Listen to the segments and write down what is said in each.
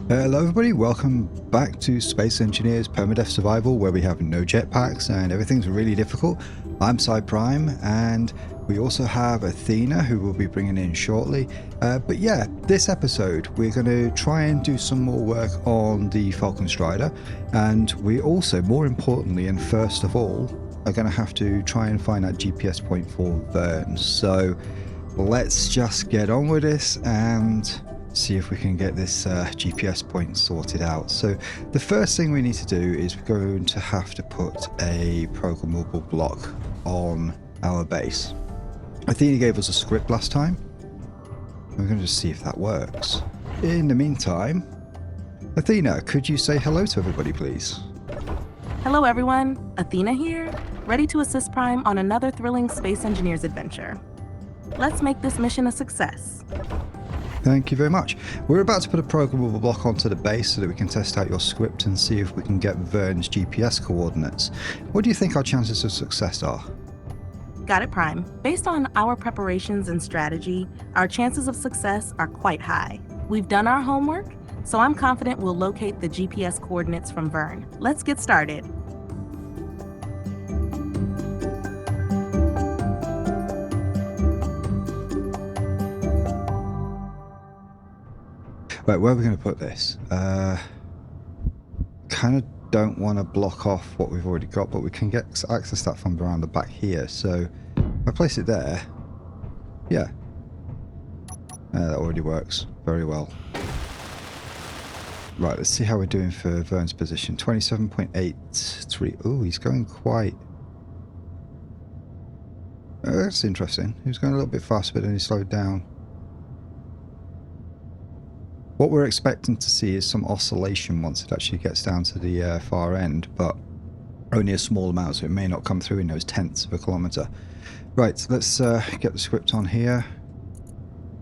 Hello everybody, welcome back to Space Engineers Permadeath Survival, where we have no jetpacks and everything's really difficult. I'm Prime, and we also have Athena, who we'll be bringing in shortly. But yeah, this episode we're going to try and do some more work on the Falcon-Strider, and we also, more importantly and first of all, are going to have to try and find that GPS point for Vern. So let's just get on with this and see if we can get this GPS point sorted out. So the first thing we need to do is we're going to have to put a programmable block on our base. Athena gave us a script last time. We're going to just see if that works. In the meantime, Athena, could you say hello to everybody, please? Hello everyone, Athena here, ready to assist Prime on another thrilling Space Engineers adventure. Let's make this mission a success. Thank you very much. We're about to put a programmable block onto the base so that we can test out your script and see if we can get Vern's GPS coordinates. What do you think our chances of success are? Got it, Prime. Based on our preparations and strategy, our chances of success are quite high. We've done our homework, so I'm confident we'll locate the GPS coordinates from Vern. Let's get started. Right, where are we going to put this? Kind of don't want to block off what we've already got, but we can get access that from around the back here. So if I place it there, yeah, that already works very well. Right, let's see how we're doing for Vern's position. 27.83. Oh, he's going quite... that's interesting. He was going a little bit faster, but then he slowed down. What we're expecting to see is some oscillation once it actually gets down to the far end, but only a small amount, so it may not come through in those tenths of a kilometre. Right, let's get the script on here.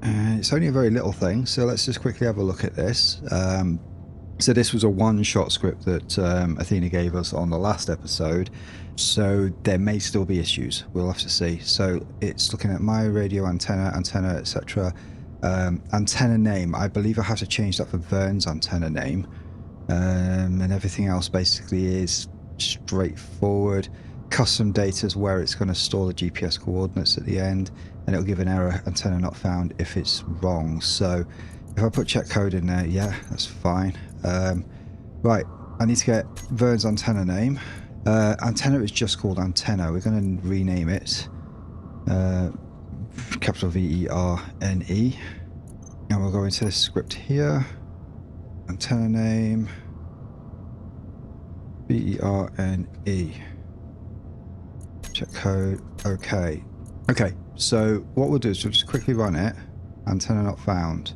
It's only a very little thing, so let's just quickly have a look at this. So this was a one-shot script that Athena gave us on the last episode, so there may still be issues. We'll have to see. So it's looking at my radio antenna, etc. Antenna name, I believe I have to change that for Vern's antenna name, and everything else basically is straightforward. Custom data is where it's going to store the GPS coordinates at the end, and it'll give an error, antenna not found, if it's wrong. So if I put check code in there, yeah, that's fine. Right, I need to get Vern's antenna name. Antenna is just called antenna. We're going to rename it capital V-E-R-N-E, and we'll go into this script here. Antenna name V-E-R-N-E, check code. Okay, so what we'll do is we'll just quickly run it. Antenna not found.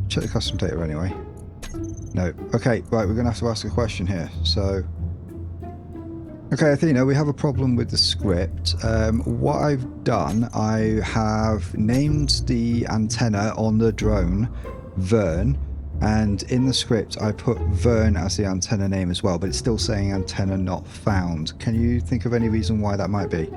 Check the custom data anyway. No. Okay, right, we're gonna have to ask a question here. So okay, Athena, we have a problem with the script. What I've done, I have named the antenna on the drone Vern, and in the script I put Vern as the antenna name as well, but it's still saying antenna not found. Can you think of any reason why that might be?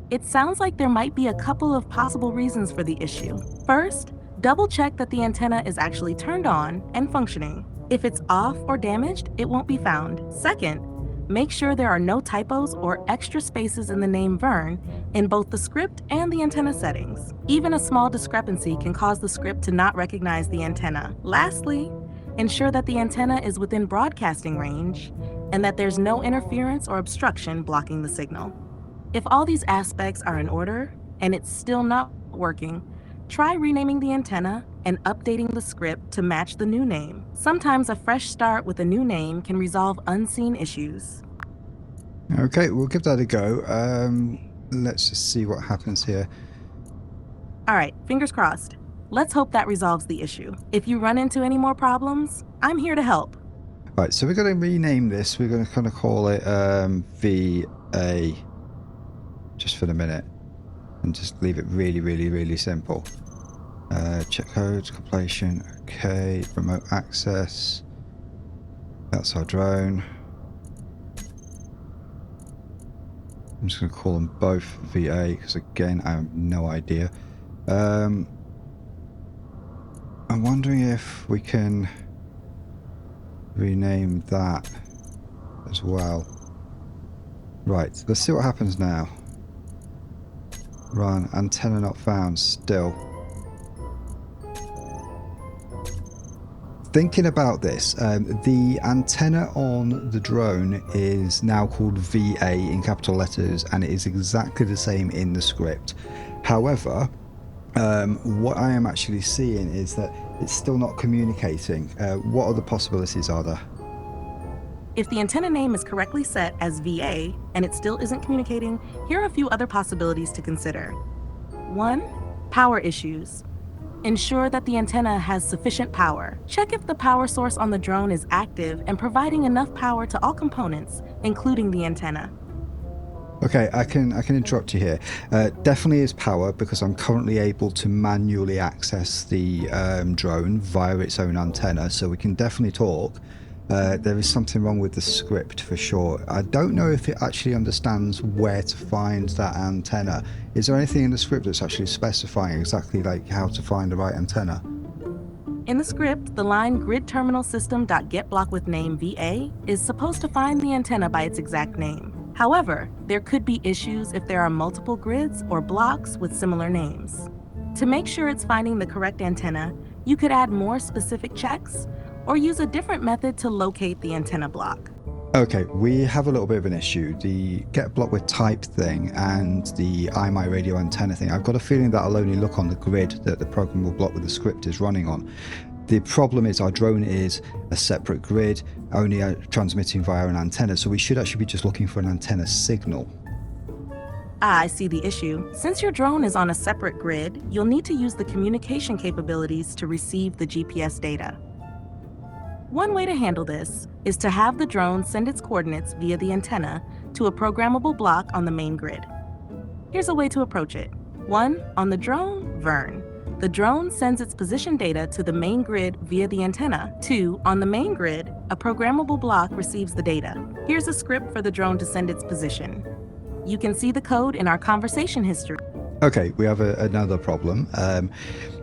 It sounds like there might be a couple of possible reasons for the issue. First, double check that the antenna is actually turned on and functioning. If it's off or damaged, it won't be found. Second, make sure there are no typos or extra spaces in the name Vern in both the script and the antenna settings. Even a small discrepancy can cause the script to not recognize the antenna. Lastly, ensure that the antenna is within broadcasting range and that there's no interference or obstruction blocking the signal. If all these aspects are in order and it's still not working, try renaming the antenna and updating the script to match the new name. Sometimes a fresh start with a new name can resolve unseen issues. Okay, we'll give that a go. Let's just see what happens here. All right, fingers crossed. Let's hope that resolves the issue. If you run into any more problems, I'm here to help. Right, so we're going to rename this. We're going to kind of call it VA, just for the minute, and just leave it really simple. Check code, completion, okay, remote access, that's our drone. I'm just going to call them both VA because again I have no idea. I'm wondering if we can rename that as well. Right, let's see what happens now. Run, antenna not found still. Thinking about this, the antenna on the drone is now called VA in capital letters, and it is exactly the same in the script. However, what I am actually seeing is that it's still not communicating. What other possibilities are there? If the antenna name is correctly set as VA and it still isn't communicating, here are a few other possibilities to consider. 1. Power issues. Ensure that the antenna has sufficient power. Check if the power source on the drone is active and providing enough power to all components, including the antenna. Okay, I can interrupt you here. Definitely is power, because I'm currently able to manually access the drone via its own antenna, so we can definitely talk. There is something wrong with the script for sure. I don't know if it actually understands where to find that antenna. Is there anything in the script that's actually specifying exactly like how to find the right antenna? In the script, the line gridterminalsystem.getBlockWithName VA is supposed to find the antenna by its exact name. However, there could be issues if there are multiple grids or blocks with similar names. To make sure it's finding the correct antenna, you could add more specific checks or use a different method to locate the antenna block. Okay, we have a little bit of an issue. The get block with type thing and the iMy radio antenna thing, I've got a feeling that'll only look on the grid that the programmable block with the script is running on. The problem is our drone is a separate grid, only transmitting via an antenna, so we should actually be just looking for an antenna signal. I see the issue. Since your drone is on a separate grid, you'll need to use the communication capabilities to receive the GPS data. One way to handle this is to have the drone send its coordinates via the antenna to a programmable block on the main grid. Here's a way to approach it. 1. On the drone, Vern. The drone sends its position data to the main grid via the antenna. 2. On the main grid, a programmable block receives the data. Here's a script for the drone to send its position. You can see the code in our conversation history. Okay, we have another problem.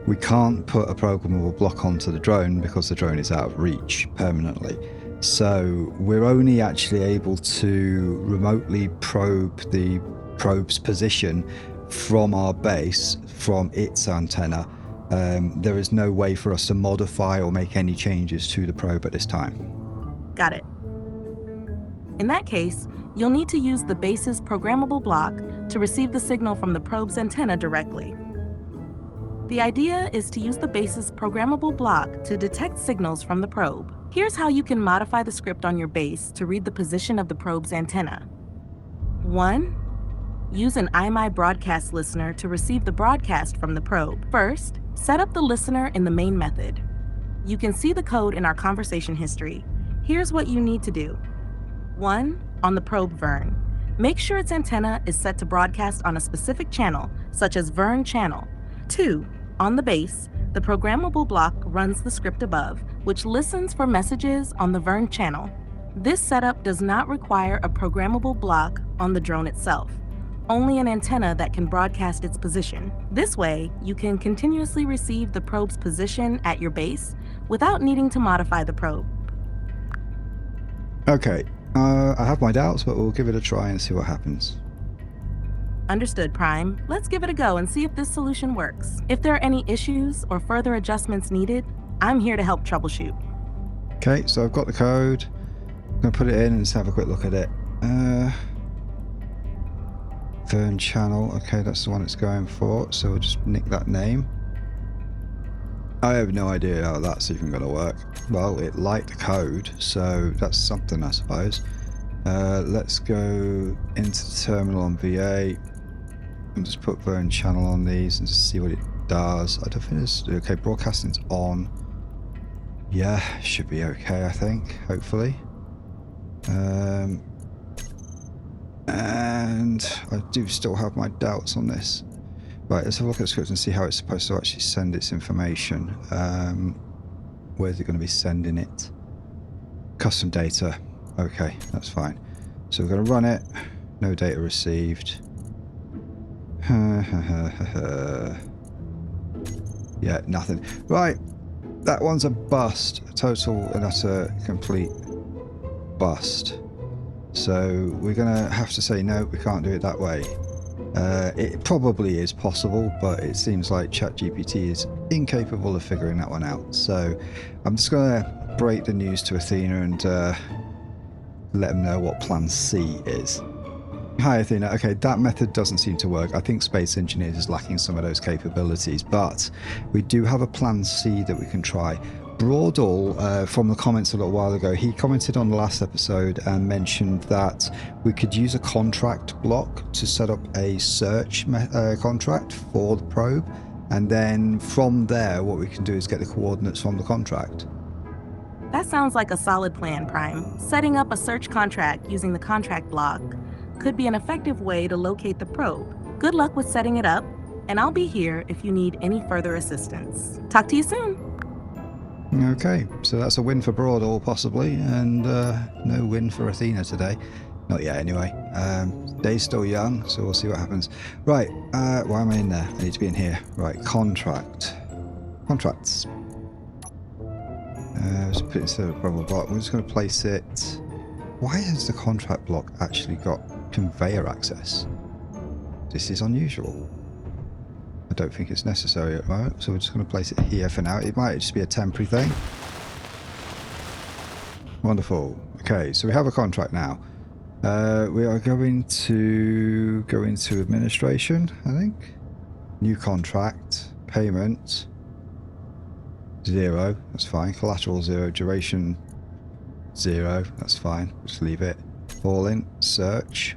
We can't put a programmable block onto the drone because the drone is out of reach permanently. So we're only actually able to remotely probe the probe's position from our base, from its antenna. There is no way for us to modify or make any changes to the probe at this time. Got it. In that case, you'll need to use the base's programmable block to receive the signal from the probe's antenna directly. The idea is to use the base's programmable block to detect signals from the probe. Here's how you can modify the script on your base to read the position of the probe's antenna. 1. Use an iMy broadcast listener to receive the broadcast from the probe. First, set up the listener in the main method. You can see the code in our conversation history. Here's what you need to do. 1. On the probe Vern. Make sure its antenna is set to broadcast on a specific channel, such as Vern channel. 2. On the base, the programmable block runs the script above, which listens for messages on the Vern channel. This setup does not require a programmable block on the drone itself, only an antenna that can broadcast its position. This way, you can continuously receive the probe's position at your base without needing to modify the probe. Okay, I have my doubts, but we'll give it a try and see what happens. Understood, Prime. Let's give it a go and see if this solution works. If there are any issues or further adjustments needed, I'm here to help troubleshoot. Okay, so I've got the code. I'm going to put it in and just have a quick look at it. Vern channel, okay, that's the one it's going for, so we'll just nick that name. I have no idea how that's even going to work. Well, it liked the code, so that's something, I suppose. Let's go into the terminal on VA and just put Vern channel on these and just see what it does. I don't think it's okay. Broadcasting's on. Yeah, should be okay, I think, hopefully. And I do still have my doubts on this. Right, let's have a look at the script and see how it's supposed to actually send its information. Where's it going to be sending it? Custom data. Okay, that's fine. So we're going to run it. No data received. Yeah, nothing. Right, that one's a bust. A total and utter complete bust. So we're going to have to say no, we can't do it that way. It probably is possible, but it seems like ChatGPT is incapable of figuring that one out. So I'm just going to break the news to Athena and let them know what plan C is. Hi Athena, okay, that method doesn't seem to work. I think Space Engineers is lacking some of those capabilities, but we do have a plan C that we can try. Broadall, from the comments a little while ago, he commented on the last episode and mentioned that we could use a contract block to set up a search contract for the probe, and then from there what we can do is get the coordinates from the contract. That sounds like a solid plan, Prime. Setting up a search contract using the contract block could be an effective way to locate the probe. Good luck with setting it up, and I'll be here if you need any further assistance. Talk to you soon. Okay, so that's a win for Broadall possibly, and no win for Athena today. Not yet anyway. Day's still young, so we'll see what happens. Right, why am I in there? I need to be in here. Right, contract. Contracts. Let's put it instead of a probe block. We're just going to place it... Why has the contract block actually got conveyor access? This is unusual. I don't think it's necessary at the moment, so we're just going to place it here for now. It might just be a temporary thing. Wonderful. Okay, so we have a contract now. We are going to go into administration, I think. New contract. Payment. 0. That's fine. Collateral 0. Duration 0. That's fine. Just leave it. All in. Search.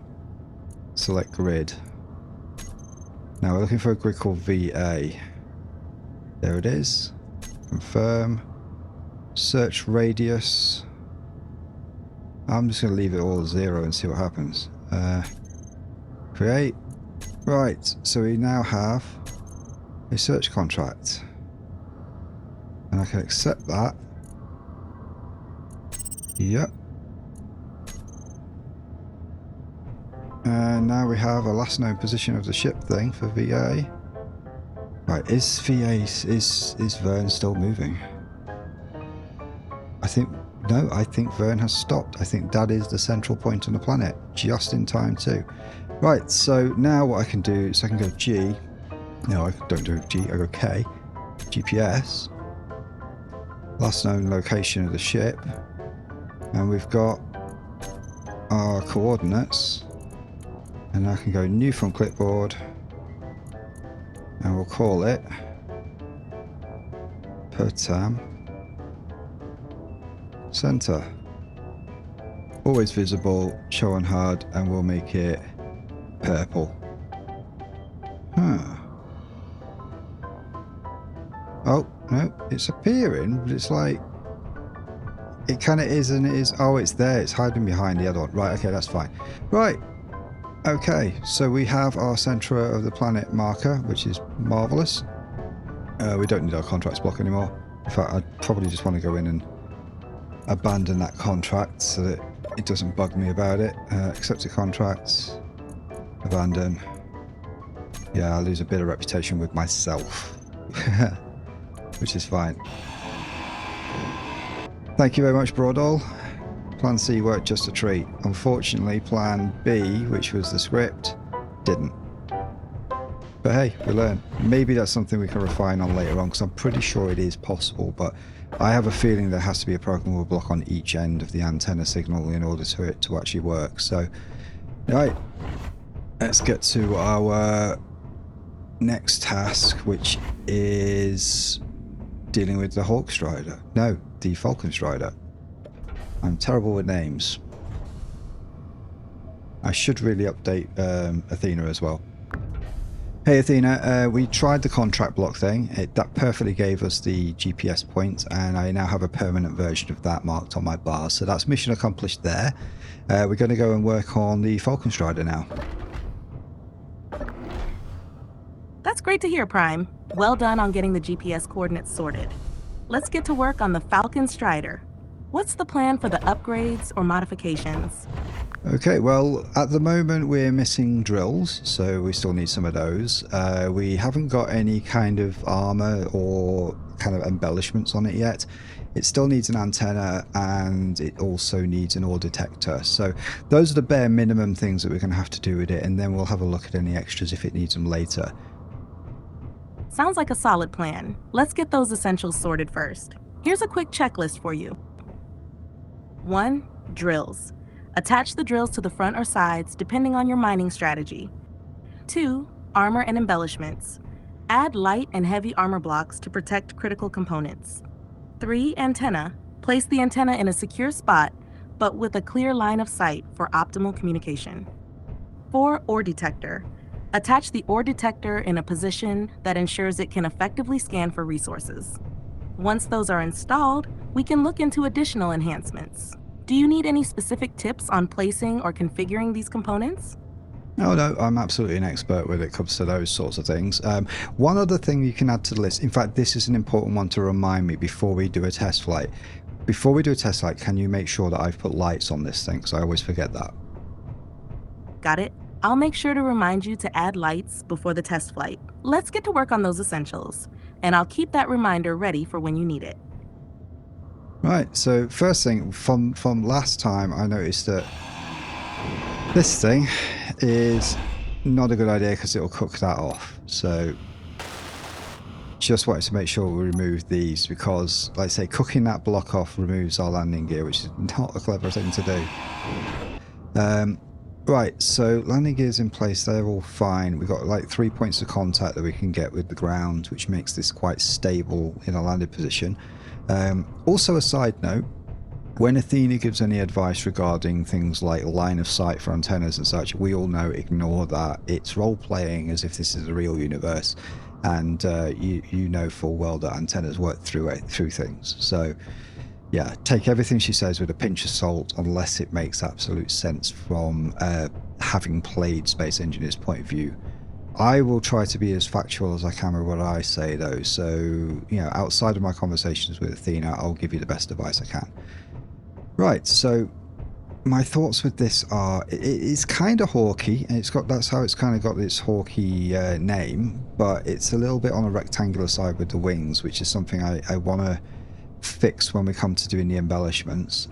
Select grid. Now we're looking for a grid called VA. There it is. Confirm. Search radius. I'm just going to leave it all 0 and see what happens. Create. Right, so we now have a search contract. And I can accept that. Yep. And now we have a last known position of the ship thing for VA. Right, is Vern still moving? I think Vern has stopped. I think that is the central point on the planet, just in time too. Right, so now what I can do is I can go G. No, I don't do G, I go K. GPS. Last known location of the ship. And we've got our coordinates. And I can go new from clipboard. And we'll call it Pertam Center. Always visible, show on HUD, and we'll make it purple. Huh. Oh, no, it's appearing, but it's like... It kind of is and it is... Oh, it's there. It's hiding behind the other one. Right, okay, that's fine. Right. Okay, so we have our center of the planet marker, which is marvellous. We don't need our contracts block anymore. In fact, I'd probably just want to go in and abandon that contract so that it doesn't bug me about it. Accept the contracts. Abandon. Yeah, I lose a bit of reputation with myself. Which is fine. Thank you very much, Broadall. Plan C worked just a treat. Unfortunately, Plan B, which was the script, didn't. But hey, we learn. Maybe that's something we can refine on later on, because I'm pretty sure it is possible, but I have a feeling there has to be a programmable block on each end of the antenna signal in order for it to actually work. So, right, let's get to our next task, which is dealing with the Hawk-Strider. No, the Falcon-Strider. I'm terrible with names. I should really update Athena as well. Hey Athena, we tried the contract block thing. That perfectly gave us the GPS point, and I now have a permanent version of that marked on my bar. So that's mission accomplished there. We're going to go and work on the Falcon-Strider now. That's great to hear, Prime. Well done on getting the GPS coordinates sorted. Let's get to work on the Falcon-Strider. What's the plan for the upgrades or modifications? Okay, well, at the moment we're missing drills, so we still need some of those. We haven't got any kind of armor or kind of embellishments on it yet. It still needs an antenna, and it also needs an ore detector. So those are the bare minimum things that we're going to have to do with it, and then we'll have a look at any extras if it needs them later. Sounds like a solid plan. Let's get those essentials sorted first. Here's a quick checklist for you. 1. Drills. Attach the drills to the front or sides depending on your mining strategy. 2. Armor and embellishments. Add light and heavy armor blocks to protect critical components. 3. Antenna. Place the antenna in a secure spot, but with a clear line of sight for optimal communication. 4. Ore detector. Attach the ore detector in a position that ensures it can effectively scan for resources. Once those are installed, we can look into additional enhancements. Do you need any specific tips on placing or configuring these components? Oh no, I'm absolutely an expert when it comes to those sorts of things. One other thing you can add to the list, in fact this is an important one to remind me before we do a test flight. Before we do a test flight, can you make sure that I've put lights on this thing? Because I always forget that. Got it. I'll make sure to remind you to add lights before the test flight. Let's get to work on those essentials, and I'll keep that reminder ready for when you need it. Right, so first thing, from last time I noticed that this thing is not a good idea because it'll cook that off. So just wanted to make sure we remove these because, like I say, cooking that block off removes our landing gear, which is not a clever thing to do. Right, so landing gear's in place, they're all fine. We've got like 3 points of contact that we can get with the ground, which makes this quite stable in a landed position. Also a side note, when Athena gives any advice regarding things like line of sight for antennas and such, we all know ignore that. It's role-playing as if this is a real universe, and you know full well that antennas work through things. So yeah, take everything she says with a pinch of salt unless it makes absolute sense from having played Space Engineer's point of view. I will try to be as factual as I can with what I say though, so you know, outside of my conversations with Athena, I'll give you the best advice I can. Right, so my thoughts with this are, it's kind of hawky, and that's how it's kind of got this hawky name, but it's a little bit on a rectangular side with the wings, which is something I want to fix when we come to doing the embellishments.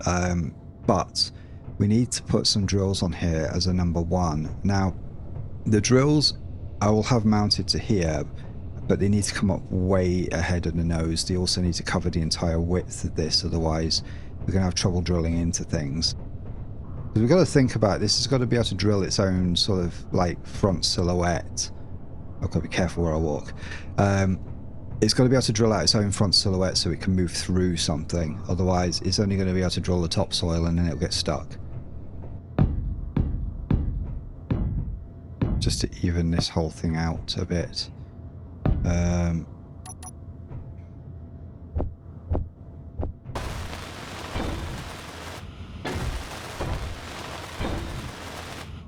But we need to put some drills on here as a number 1. Now, the drills I will have mounted to here, but they need to come up way ahead of the nose. They also need to cover the entire width of this, otherwise we're going to have trouble drilling into things. So we've got to think about this. It's got to be able to drill its own sort of like front silhouette. I've got to be careful where I walk. It's got to be able to drill out its own front silhouette so it can move through something. Otherwise, it's only going to be able to drill the topsoil and then it'll get stuck. Just to even this whole thing out a bit.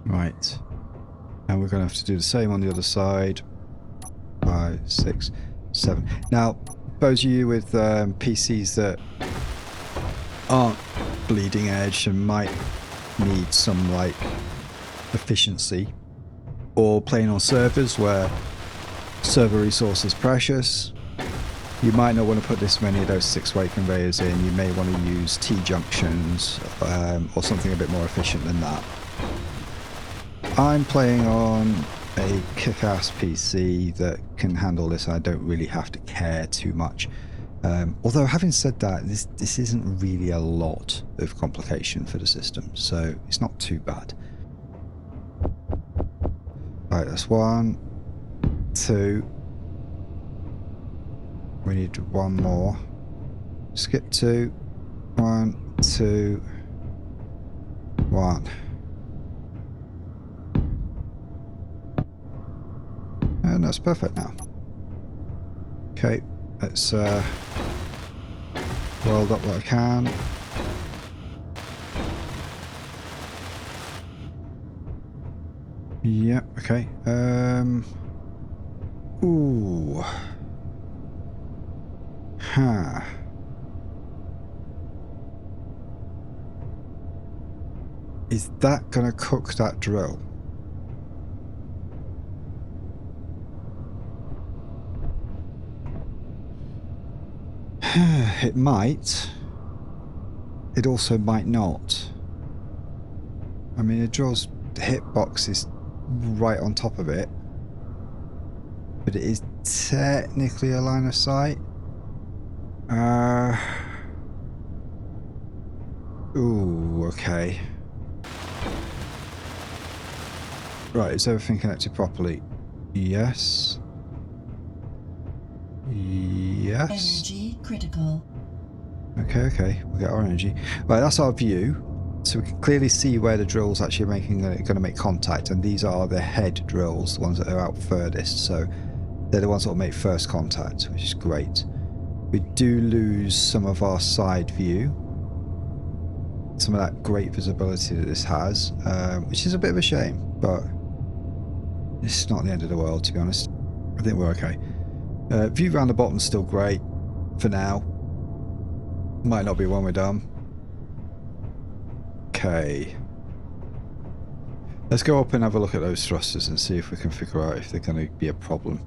Right. And we're going to have to do the same on the other side. 5, 6, 7. Now, those of you with PCs that aren't bleeding edge and might need some like efficiency, or playing on servers where server resource is precious, you might not want to put this many of those 6-way conveyors in. You may want to use T-junctions or something a bit more efficient than that. I'm playing on a kick-ass PC that can handle this. I don't really have to care too much. Although having said that, this isn't really a lot of complication for the system, so it's not too bad. Right, that's 1, 2. We need 1 more. Skip 2. 1, 2, 1. And that's perfect now. Okay, let's weld up what I can. Yep, okay. Ooh. Is that going to cook that drill? It might. It also might not. I mean, the drill's hitbox is right on top of it, but it is technically a line of sight. Ooh, okay. Right, is everything connected properly? Yes. Yes. Energy critical. Okay, okay. We get our energy. Right, that's our view. So we can clearly see where the drill's actually going to make contact, and these are the head drills, the ones that are out furthest. So they're the ones that will make first contact, which is great. We do lose some of our side view, some of that great visibility that this has, which is a bit of a shame, but it's not the end of the world, to be honest. I think we're okay. View around the bottom is still great for now. Might not be when we're done. Okay. Let's go up and have a look at those thrusters and see if we can figure out if they're going to be a problem.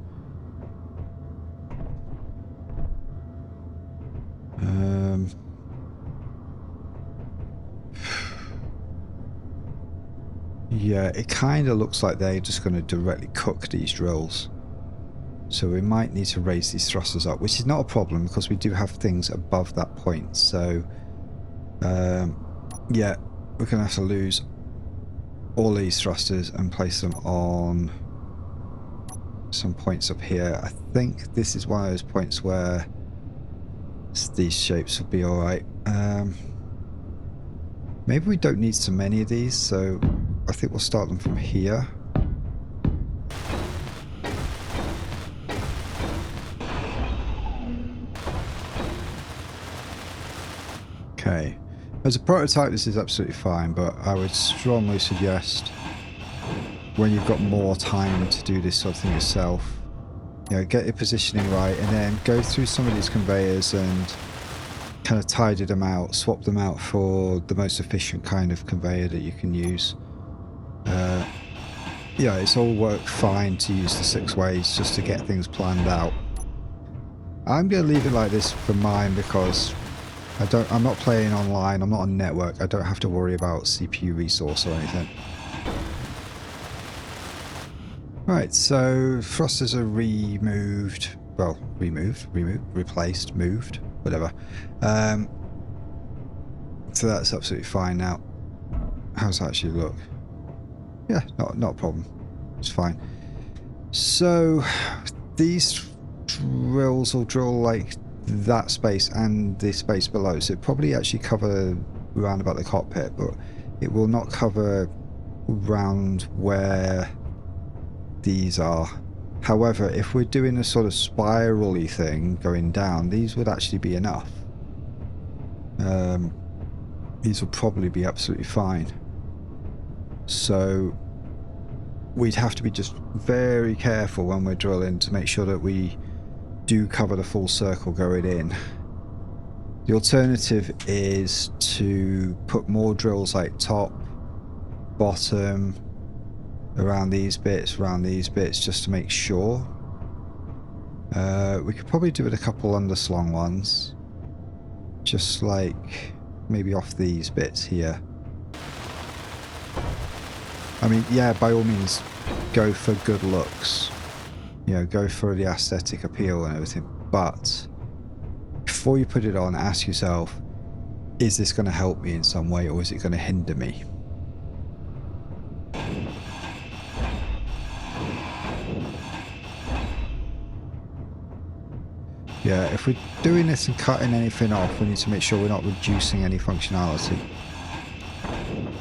Yeah, it kind of looks like they're just going to directly cook these drills. So we might need to raise these thrusters up, which is not a problem because we do have things above that point. So, yeah, we're going to have to lose all these thrusters and place them on some points up here. I think this is one of those points where these shapes will be alright. Maybe we don't need so many of these, so I think we'll start them from here. Okay. As a prototype, this is absolutely fine, but I would strongly suggest when you've got more time to do this sort of thing yourself, you know, get your positioning right and then go through some of these conveyors and kind of tidy them out, swap them out for the most efficient kind of conveyor that you can use. Yeah, it's all worked fine to use the 6 ways just to get things planned out. I'm going to leave it like this for mine because I'm not playing online, I'm not on network, I don't have to worry about CPU resource or anything. Right, so thrusters are removed, well, replaced, moved, whatever. So that's absolutely fine now. How's that actually look? Yeah, not a problem. It's fine. So these drills will drill like that space and the space below, so it probably actually cover around about the cockpit, but it will not cover around where these are. However, if we're doing a sort of spirally thing going down, these would actually be enough. These will probably be absolutely fine. So we'd have to be just very careful when we're drilling to make sure that we do cover the full circle going in. The alternative is to put more drills like top, bottom, around these bits, just to make sure. We could probably do it a couple underslung ones, just like maybe off these bits here. I mean, yeah, by all means, go for good looks. You know, go for the aesthetic appeal and everything. But before you put it on, ask yourself, is this going to help me in some way or is it going to hinder me? Yeah, if we're doing this and cutting anything off, we need to make sure we're not reducing any functionality.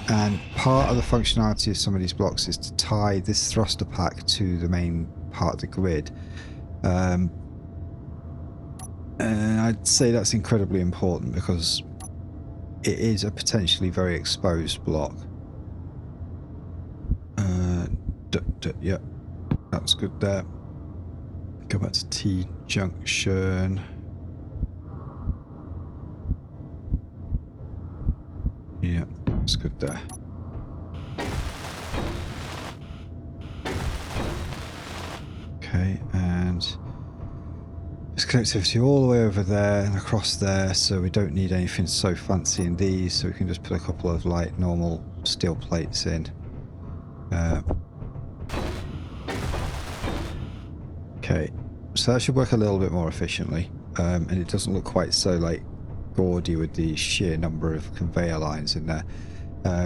And part of the functionality of some of these blocks is to tie this thruster pack to the main part of the grid. And I'd say that's incredibly important because it is a potentially very exposed block. Yeah, that's good there. Go back to T junction. Yeah, that's good there. There's connectivity all the way over there and across there, so we don't need anything so fancy in these, so we can just put a couple of like normal steel plates in. Okay, so that should work a little bit more efficiently, and it doesn't look quite so like gaudy with the sheer number of conveyor lines in there.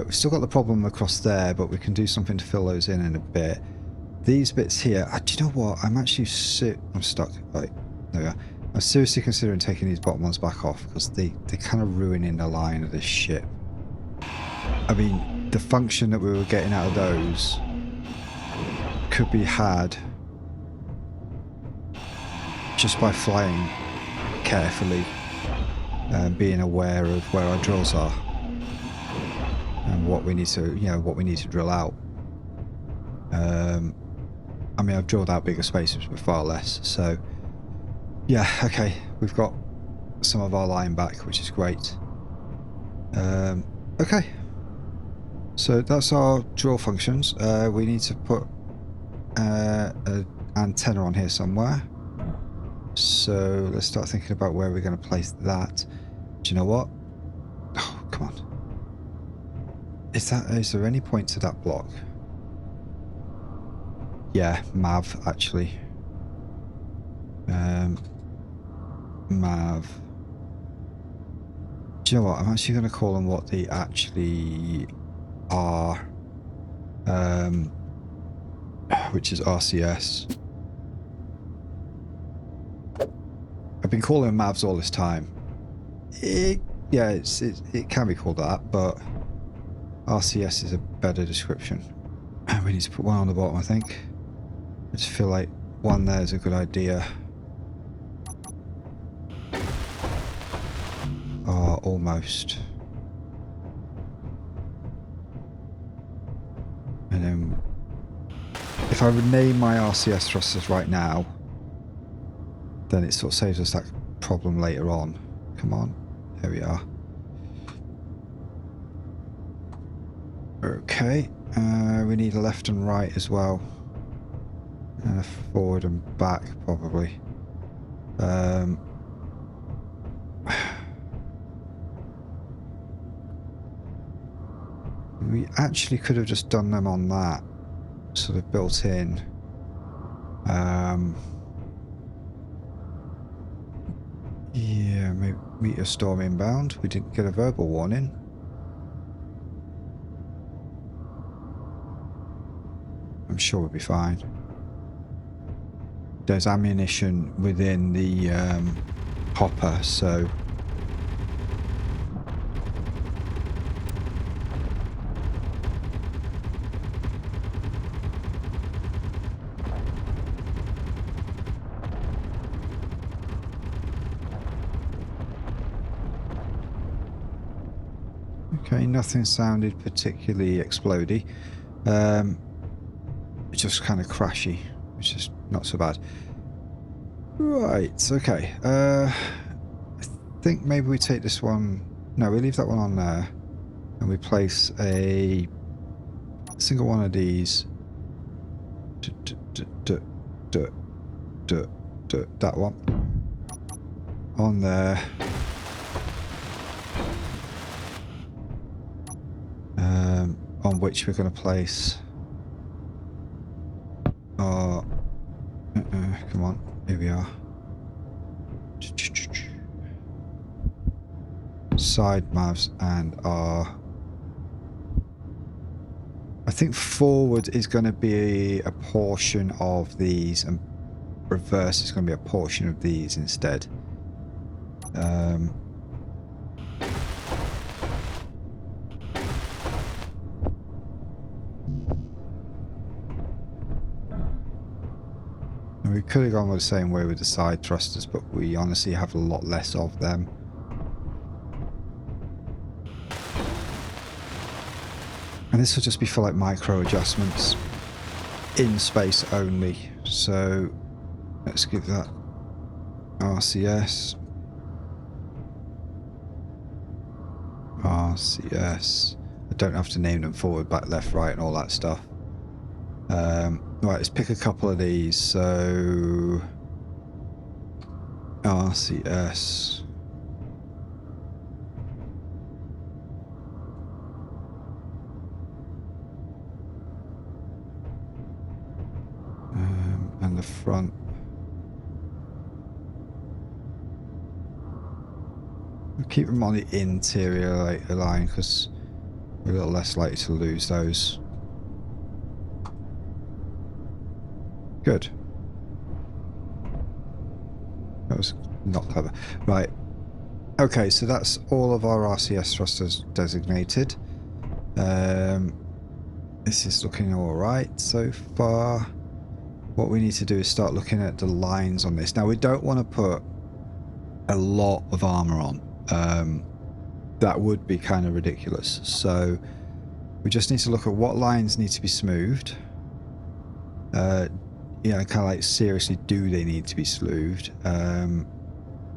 We've still got the problem across there, but we can do something to fill those in a bit. These bits here, do you know what? I'm actually I'm stuck. Right, there we are. I'm seriously considering taking these bottom ones back off because they're kind of ruining the line of this ship. I mean, the function that we were getting out of those could be had just by flying carefully and being aware of where our drills are and what we need to, what we need to drill out. I mean, I've drilled out bigger spaces with far less, so yeah, okay, we've got some of our line back, which is great. Okay, so that's our drill functions. We need to put an antenna on here somewhere. So let's start thinking about where we're going to place that. Do you know what? Oh, come on. Is there any point to that block? Yeah, Mav, actually. Mav. Do you know what? I'm actually going to call them what they actually are. Which is RCS. I've been calling them Mavs all this time. It can be called that, but RCS is a better description. We need to put one on the bottom, I think. I just feel like one there is a good idea. Oh, almost. And then, if I rename my RCS thrusters right now, then it sort of saves us that problem later on. Come on, there we are. Okay, we need a left and right as well. And a forward and back, probably. We actually could have just done them on that, sort of built in. Yeah, maybe meteor storm inbound. We didn't get a verbal warning. I'm sure we'll be fine. There's ammunition within the hopper, so... Okay, nothing sounded particularly explodey. It's just kind of crashy, which is not so bad. Right, okay. I think maybe we take this one... No, we leave that one on there. And we place a single one of these. That one. On there. On which we're going to place our... come on, here we are. Side mavs and our... I think forward is going to be a portion of these and reverse is going to be a portion of these instead. We could have gone the same way with the side thrusters, but we honestly have a lot less of them. And this will just be for like micro adjustments in space only. So let's give that RCS. RCS. I don't have to name them forward, back, left, right, and all that stuff. Right, let's pick a couple of these. So RCS. And the front. We'll keep them on the interior line because we're a little less likely to lose those. Good. That was not clever. Right. Okay, so that's all of our RCS thrusters designated. This is looking alright so far. What we need to do is start looking at the lines on this. Now, we don't want to put a lot of armor on. That would be kind of ridiculous. So we just need to look at what lines need to be smoothed. You know, kind of like, seriously, do they need to be smoothed? And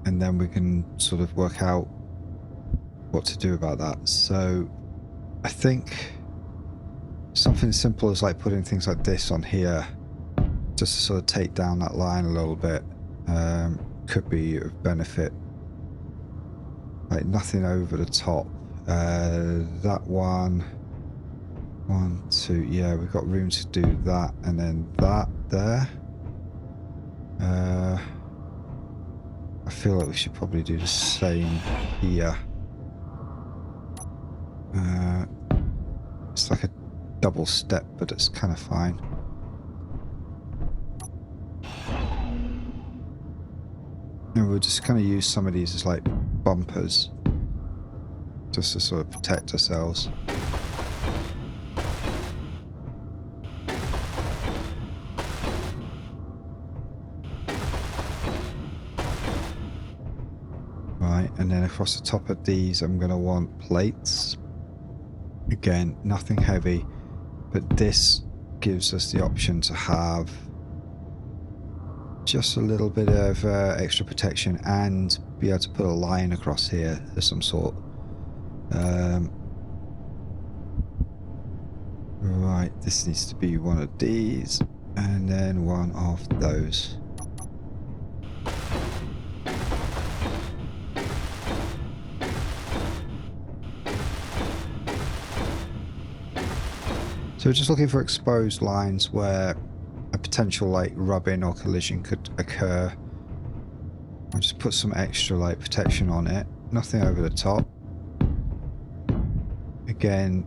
then we can sort of work out what to do about that. So I think something simple as like putting things like this on here, just to sort of take down that line a little bit, could be of benefit. Like nothing over the top. That one, 1, 2, yeah, we've got room to do that, and then that there. I feel like we should probably do the same here. It's like a double step, but it's kind of fine. And we'll just kind of use some of these as like bumpers, just to sort of protect ourselves. Right, and then across the top of these I'm going to want plates. Again, nothing heavy, but this gives us the option to have just a little bit of extra protection and be able to put a line across here of some sort. Right, this needs to be one of these and then one of those. So we're just looking for exposed lines where a potential like rubbing or collision could occur. I'll just put some extra like protection on it. Nothing over the top. Again,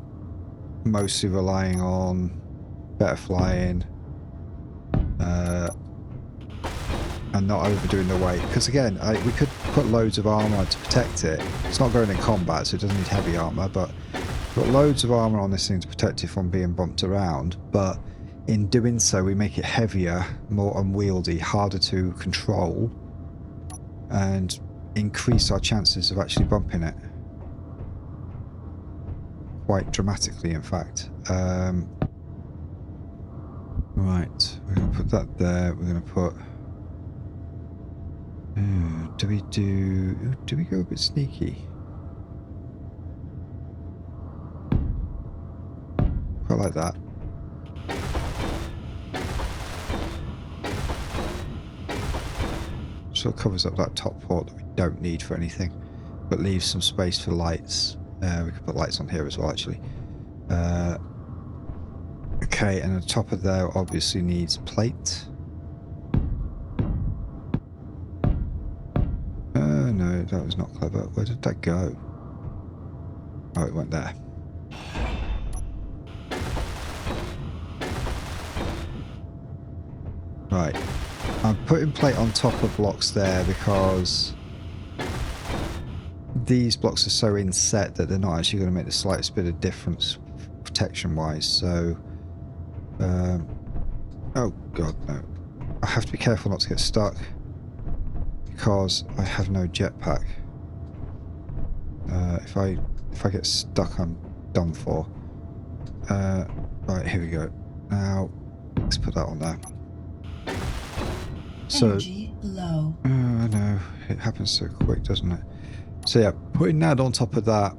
mostly relying on better flying and not overdoing the weight. Because again, we could put loads of armor to protect it. It's not going in combat, so it doesn't need heavy armor, but got loads of armor on this thing to protect it from being bumped around. But in doing so, we make it heavier, more unwieldy, harder to control, and increase our chances of actually bumping it. Quite dramatically, in fact. Right, we're going to put that there. We're going to put... do we go a bit sneaky? Quite like that. Sort of covers up that top port that we don't need for anything, but leaves some space for lights. We could put lights on here as well, actually. Okay, and the top of there obviously needs plate. No, that was not clever. Where did that go? Oh, it went there. Right. I'm putting plate on top of blocks there because these blocks are so inset that they're not actually going to make the slightest bit of difference protection wise. So oh god, no, I have to be careful not to get stuck because I have no jetpack. If I get stuck, I'm done for. Right, here we go. Now let's put that on there. So, energy low. I know, it happens so quick, doesn't it? So yeah, putting that on top of that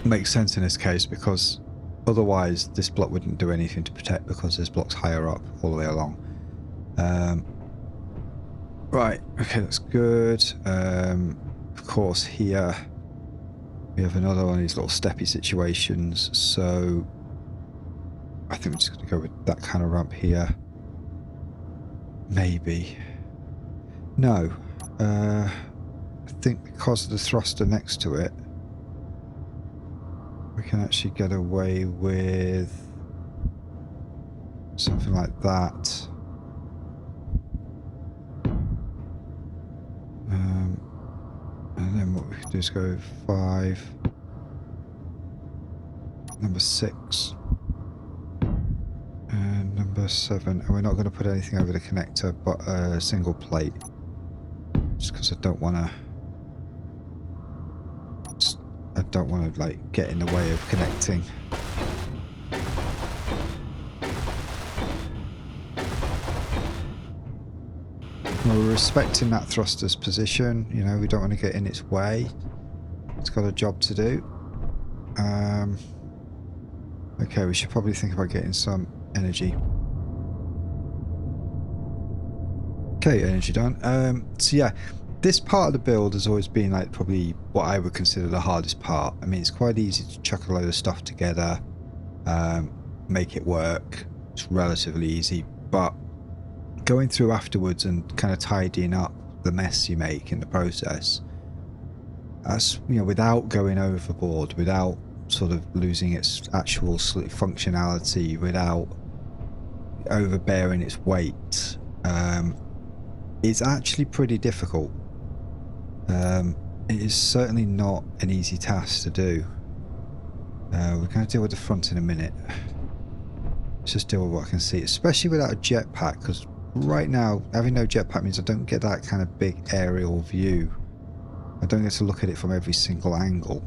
makes sense in this case, because otherwise this block wouldn't do anything to protect, because this block's higher up all the way along. Right, okay, that's good. Of course, here we have another one of these little steppy situations, so I think we're just going to go with that kind of ramp here. Maybe. No. I think because of the thruster next to it, we can actually get away with something like that. And then what we can do is go 5, number 6, and number 7. And we're not going to put anything over the connector but a single plate. Just because I don't want to like get in the way of connecting. Well, we're respecting that thruster's position, you know, we don't want to get in its way. It's got a job to do. Okay, we should probably think about getting some energy. Okay, energy done. So yeah, this part of the build has always been like probably what I would consider the hardest part. I mean, it's quite easy to chuck a load of stuff together, make it work. It's relatively easy, but going through afterwards and kind of tidying up the mess you make in the process, that's, you know, without going overboard, without sort of losing its actual functionality, without overbearing its weight, it's actually pretty difficult. It is certainly not an easy task to do. We're going to deal with the front in a minute. Let's just deal with what I can see, especially without a jetpack, because right now having no jetpack means I don't get that kind of big aerial view. I don't get to look at it from every single angle.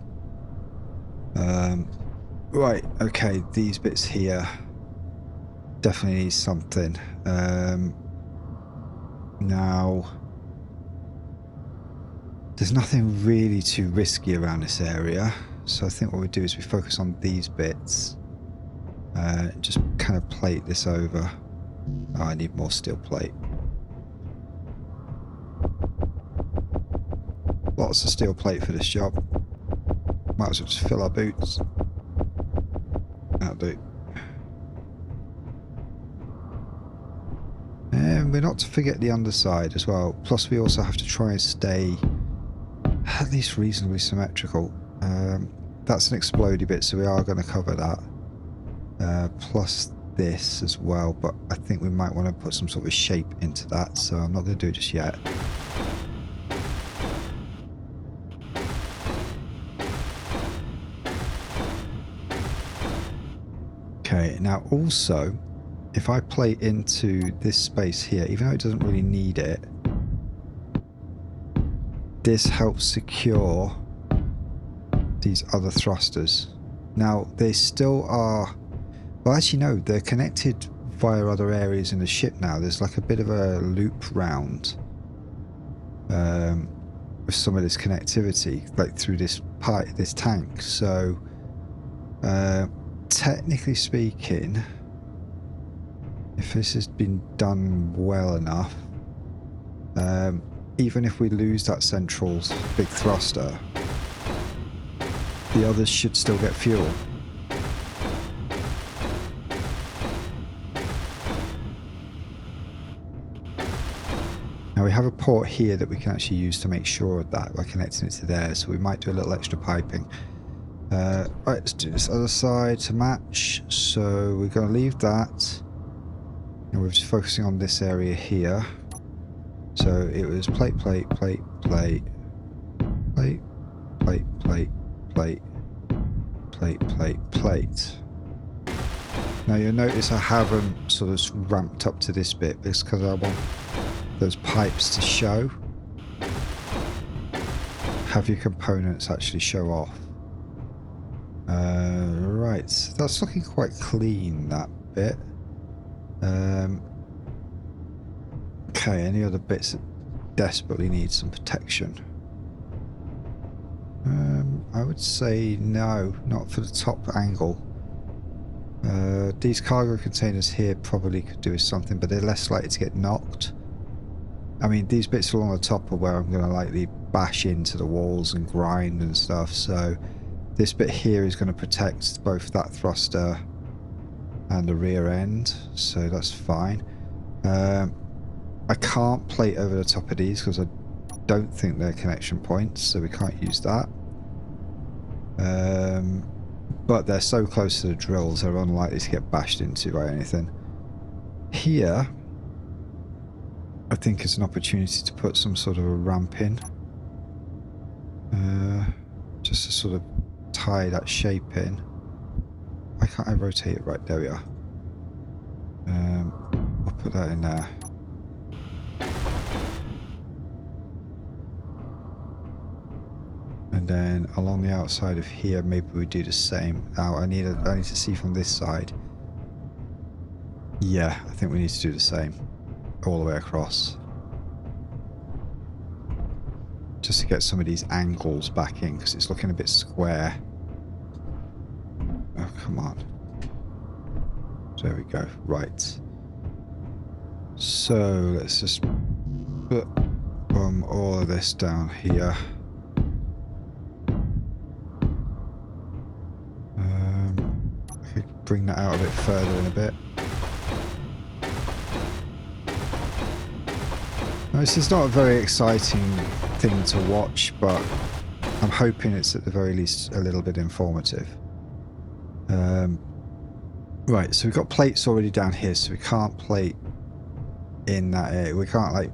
Right, okay, these bits here definitely need something. Now, there's nothing really too risky around this area, so I think what we do is we focus on these bits. Just kind of plate this over. Oh, I need more steel plate. Lots of steel plate for this job. Might as well just fill our boots. That'll do. And we're not to forget the underside as well. Plus we also have to try and stay at least reasonably symmetrical. That's an explodey bit, so we are going to cover that. Plus this as well, but I think we might want to put some sort of shape into that, so I'm not going to do it just yet. Okay, now also, if I play into this space here, even though it doesn't really need it, this helps secure these other thrusters. Now, they still are... Well, actually, no, they're connected via other areas in the ship now. There's like a bit of a loop round with some of this connectivity, like through this pipe, this tank. So, technically speaking, if this has been done well enough, even if we lose that central big thruster, the others should still get fuel. Now we have a port here that we can actually use to make sure of that by connecting it to there, so we might do a little extra piping. Right, let's do this other side to match. So we're going to leave that, and we're just focusing on this area here. So it was plate, plate, plate, plate, plate, plate, plate, plate, plate, plate, plate. Now you'll notice I haven't sort of ramped up to this bit because I want those pipes to show. Have your components actually show off. Right, so that's looking quite clean, that bit. Okay, any other bits that desperately need some protection? I would say no, not for the top angle. These cargo containers here probably could do with something, but they're less likely to get knocked. I mean, these bits along the top are where I'm going to likely bash into the walls and grind and stuff, so this bit here is going to protect both that thruster and the rear end, so that's fine. I can't plate over the top of these because I don't think they're connection points, so we can't use that. But they're so close to the drills, they're unlikely to get bashed into by anything. Here, I think it's an opportunity to put some sort of a ramp in. Just to sort of tie that shape in. Why can't I rotate it? Right, there we are. I'll put that in there. And then along the outside of here, maybe we do the same. Now I need to see from this side. Yeah, I think we need to do the same all the way across. Just to get some of these angles back in, because it's looking a bit square. Oh, come on. There we go. Right. So let's just put all of this down here. I could bring that out a bit further in a bit. Now, this is not a very exciting thing to watch, but I'm hoping it's at the very least a little bit informative. Right, so we've got plates already down here, so we can't plate in that area. We can't like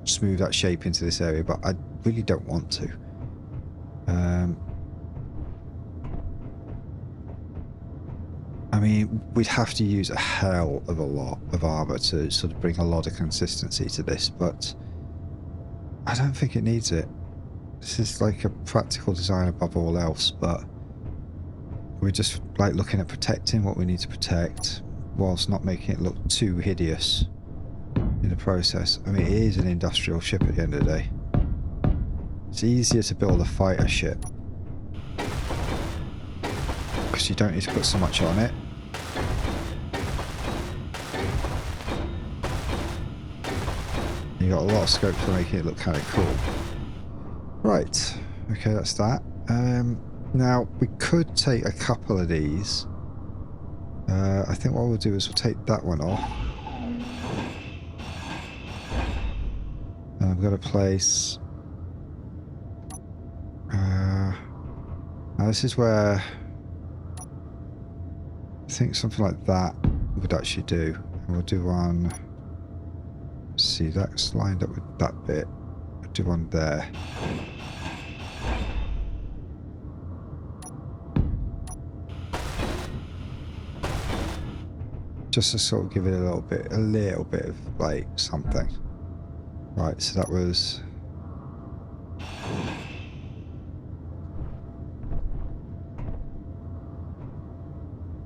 smooth that shape into this area, but I really don't want to. I mean, we'd have to use a hell of a lot of armor to sort of bring a lot of consistency to this, but I don't think it needs it. This is like a practical design above all else, but we're just like looking at protecting what we need to protect whilst not making it look too hideous in the process. I mean, it is an industrial ship at the end of the day. It's easier to build a fighter ship because you don't need to put so much on it. You got a lot of scope for making it look kind of cool. Right, okay, that's that. Now, we could take a couple of these. I think what we'll do is we'll take that one off. And I'm going to place... now this is where I think something like that would actually do. And we'll do one... See, that's lined up with that bit. We'll do one there. Just to sort of give it a little bit of like something. Right, so that was...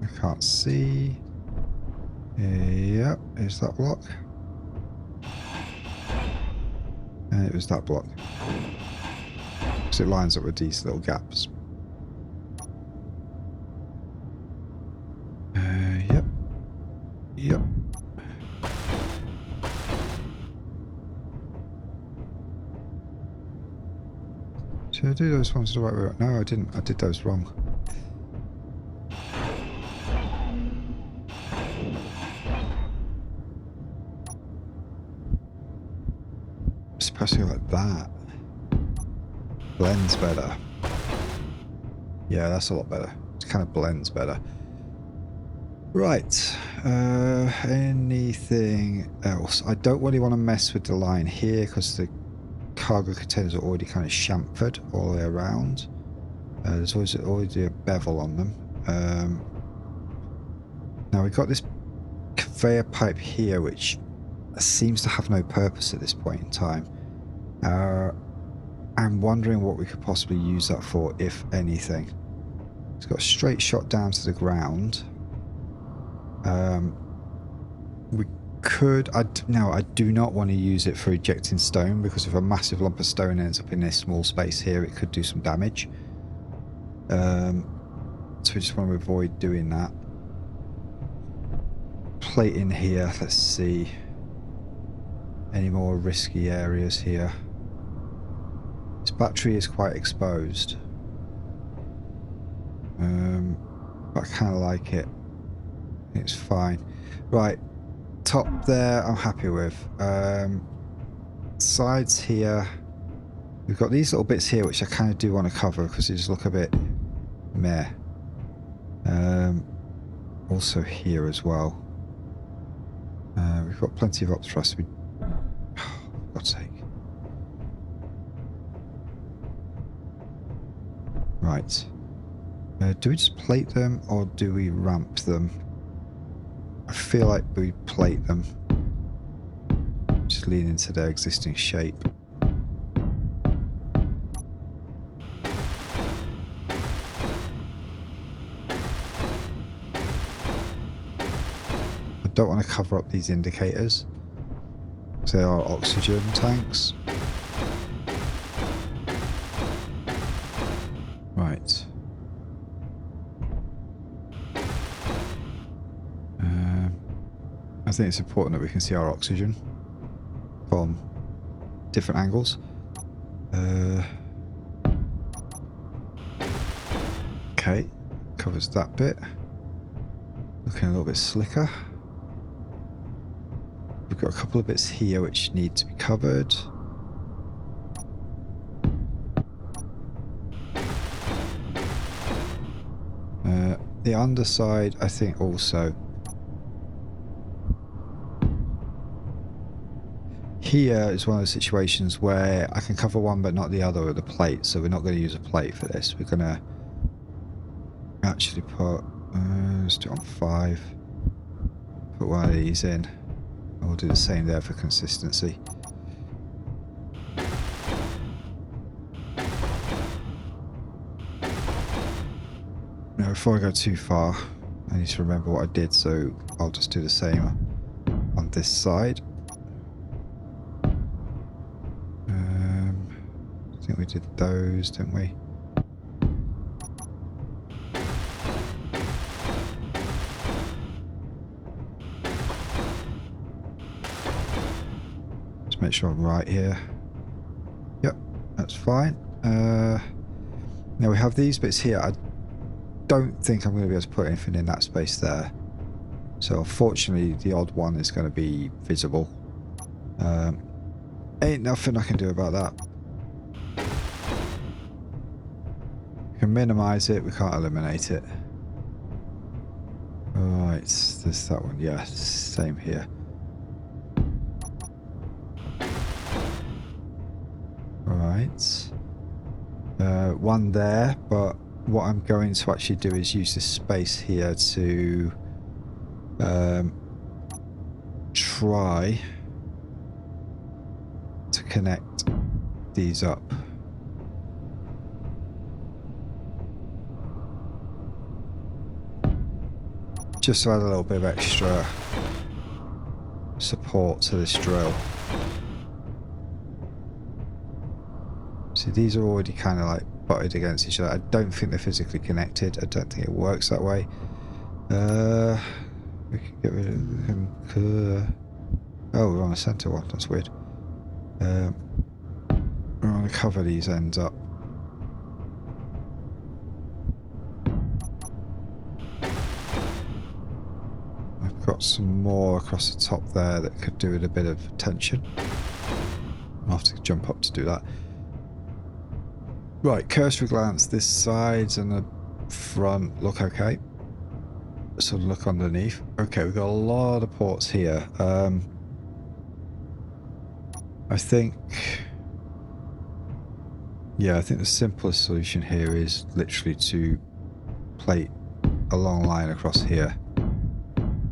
I can't see. Yep, is that block? And it was that block. Because it lines up with these little gaps. Yep. Yep. Did I do those ones the right way? No, I didn't. I did those wrong. Especially like that. Blends better. Yeah, that's a lot better. It kind of blends better. Right. Anything else? I don't really want to mess with the line here because the cargo containers are already kind of chamfered all the way around. There's already a bevel on them. Now we've got this conveyor pipe here which seems to have no purpose at this point in time. I'm wondering what we could possibly use that for, if anything. It's got a straight shot down to the ground. We could... No, I do not want to use it for ejecting stone, because if a massive lump of stone ends up in this small space here, it could do some damage. So we just want to avoid doing that. Plate in here, let's see. any more risky areas here. This battery is quite exposed. But I kind of like it. It's fine. Right, top there I'm happy with. Sides here, we've got these little bits here which I kind of do want to cover because they just look a bit meh. Also here as well. We've got plenty of up thrust. For God's sake. Right. Do we just plate them or do we ramp them? I feel like we plate them. Just lean into their existing shape. I don't want to cover up these indicators. They are oxygen tanks. Right. I think it's important that we can see our oxygen from different angles. Okay, covers that bit. Looking a little bit slicker. We've got a couple of bits here which need to be covered. The underside, I think also. Here is one of the situations where I can cover one but not the other with a plate, so we're not going to use a plate for this. We're going to actually put, let's do it on 5, put one of these in, and we'll do the same there for consistency. Now before I go too far, I need to remember what I did, so I'll just do the same on this side. I think we did those, didn't we? Just make sure I'm right here. Yep, that's fine. Now we have these bits here. I don't think I'm going to be able to put anything in that space there. So unfortunately the odd one is going to be visible. Ain't nothing I can do about that. We can minimize it, we can't eliminate it. Right, there's that one. Yeah, same here. Right. One there, but what I'm going to actually do is use this space here to try to connect these up. Just to add a little bit of extra support to this drill. See, these are already kind of like butted against each other. I don't think they're physically connected. I don't think it works that way. We can get rid of them. Oh, we're on a center one. That's weird. We're going to cover these ends up. I've got some more across the top there that could do with a bit of tension. I'll have to jump up to do that. Right, cursory glance. This sides and the front look okay. So look underneath. Okay, we've got a lot of ports here. I think the simplest solution here is literally to plate a long line across here,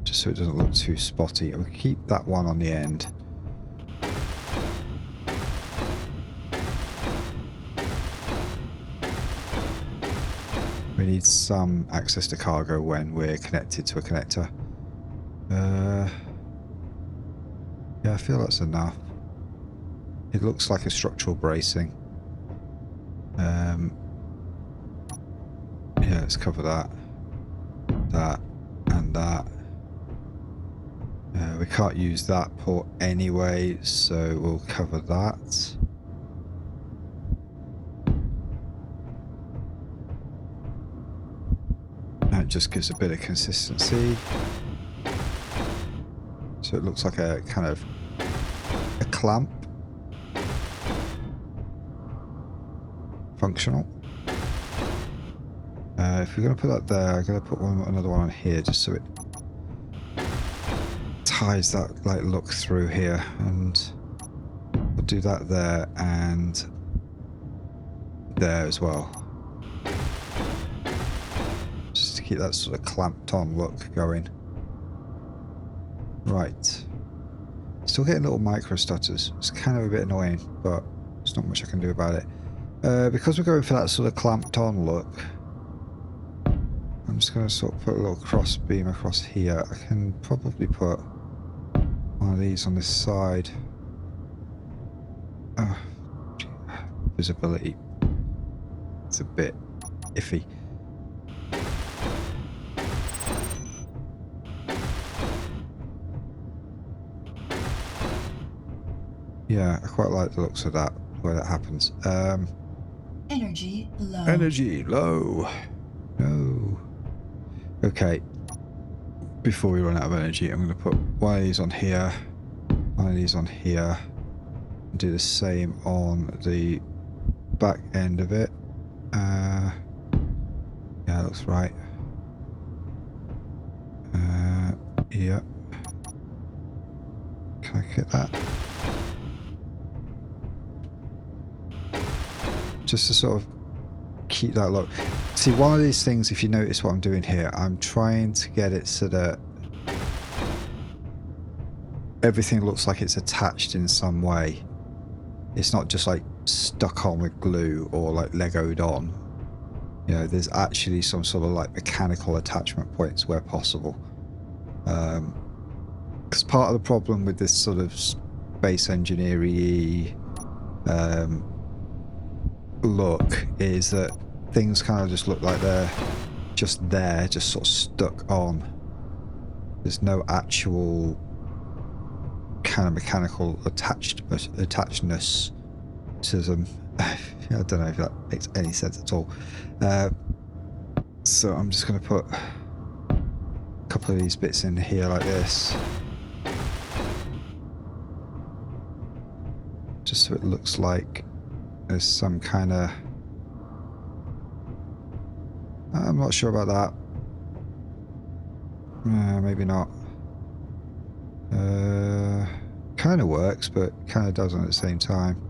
just so it doesn't look too spotty. We'll keep that one on the end. We need some access to cargo when we're connected to a connector. Yeah, I feel that's enough. It looks like a structural bracing. Yeah, let's cover that, that, and that. we can't use that port anyway, so we'll cover that. That just gives a bit of consistency. So it looks like a kind of a clamp. Functional. If we're going to put that there, I'm going to put another one on here just so it ties that like look through here, and we'll do that there and there as well. Just to keep that sort of clamped on look going. Right. Still getting little micro stutters. It's kind of a bit annoying, but there's not much I can do about it. Because we're going for that sort of clamped on look, I'm just going to sort of put a little cross beam across here. I can probably put one of these on this side. Visibility. It's a bit iffy. Yeah, I quite like the looks of that, the way that happens. Energy low. Energy low. No. Okay. Before we run out of energy, I'm going to put one of these on here, one of these on here, and do the same on the back end of it. Yeah, that looks right. Yeah. Can I get that? Just to sort of keep that look. See, one of these things, if you notice what I'm doing here, I'm trying to get it so that everything looks like it's attached in some way. It's not just like stuck on with glue or like Legoed on. You know, there's actually some sort of like mechanical attachment points where possible. Because part of the problem with this sort of space engineering look is that things kind of just look like they're just there, just sort of stuck on. There's no actual kind of mechanical attachedness to them. I don't know if that makes any sense at all. So I'm just going to put a couple of these bits in here like this, just so it looks like there's some kind of... I'm not sure about that. Maybe not. Kind of works, but kind of doesn't at the same time.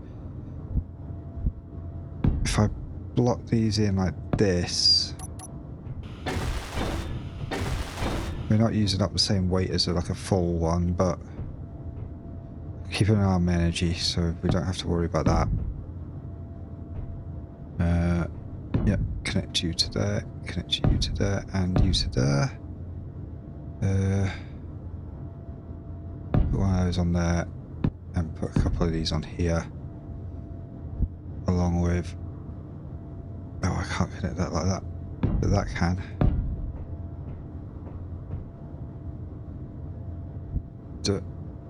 If I block these in like this, we're not using up the same weight as like a full one, but keeping an eye on energy, so we don't have to worry about that. Yep, connect you to there, connect you to there, and you to there. Put one of those on there, and put a couple of these on here, along with... Oh, I can't connect that like that, but that can.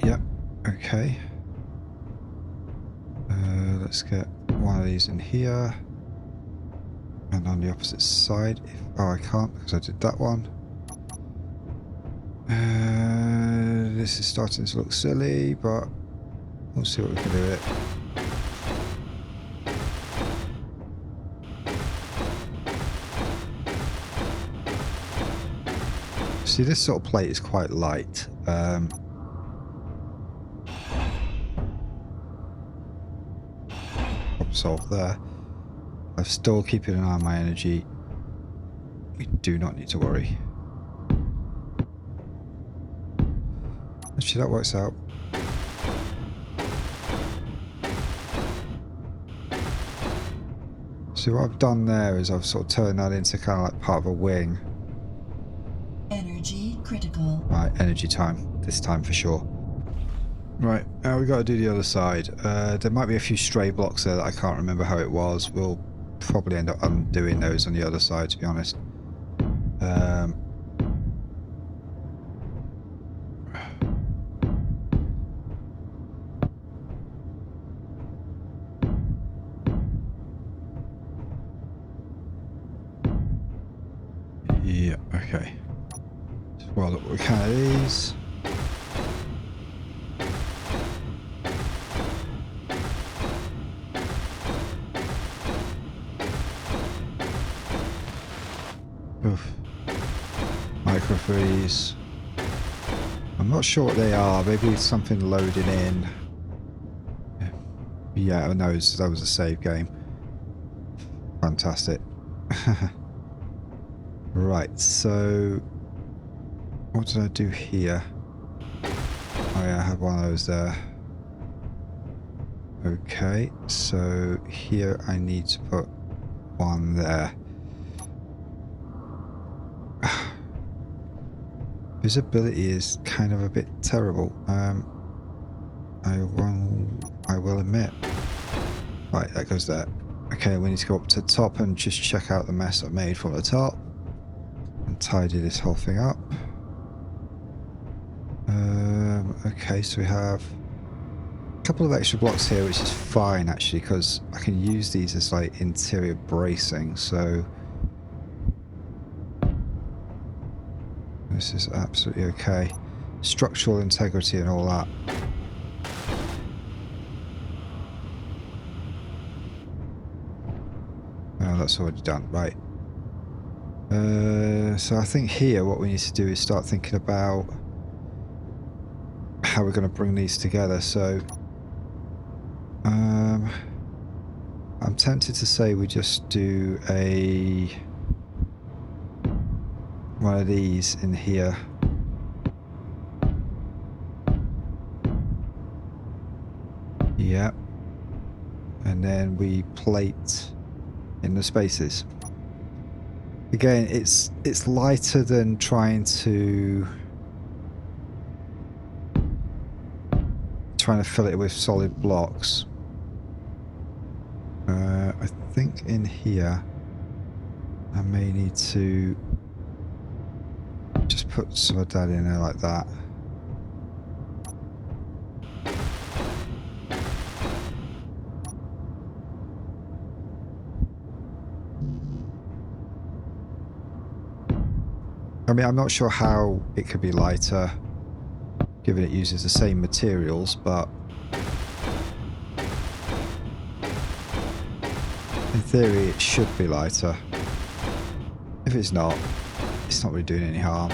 Yep, okay. Let's get one of these in here. And on the opposite side, oh, I can't because I did that one. This is starting to look silly, but we'll see what we can do with it. See, this sort of plate is quite light. Problem solved there. I'm still keeping an eye on my energy. We do not need to worry. Actually, that works out. So what I've done there is I've sort of turned that into kind of like part of a wing. Energy critical. Right, energy time. This time for sure. Right, now we've got to do the other side. There might be a few stray blocks there that I can't remember how it was. We'll probably end up undoing those on the other side, to be honest. Yeah, okay. Well, we can of these. Oof. Micro freeze. I'm not sure what they are. Maybe it's something loading in. Yeah, no, that was a save game. Fantastic. Right, so what did I do here? Oh yeah, I have one of those there. Okay, so here I need to put one there. Visibility is kind of a bit terrible. I will admit. Right, that goes there. Okay, we need to go up to the top and just check out the mess I've made from the top and tidy this whole thing up. Okay, so we have a couple of extra blocks here, which is fine actually, because I can use these as like interior bracing. So this is absolutely okay. Structural integrity and all that. Oh, that's already done. Right. So I think here what we need to do is start thinking about how we're going to bring these together. So I'm tempted to say we just do one of these in here. Yep. And then we plate in the spaces. Again, it's lighter than trying to fill it with solid blocks. I think in here I may need to just put some of that in there like that. I mean, I'm not sure how it could be lighter, given it uses the same materials, but in theory it should be lighter. If it's not really doing any harm.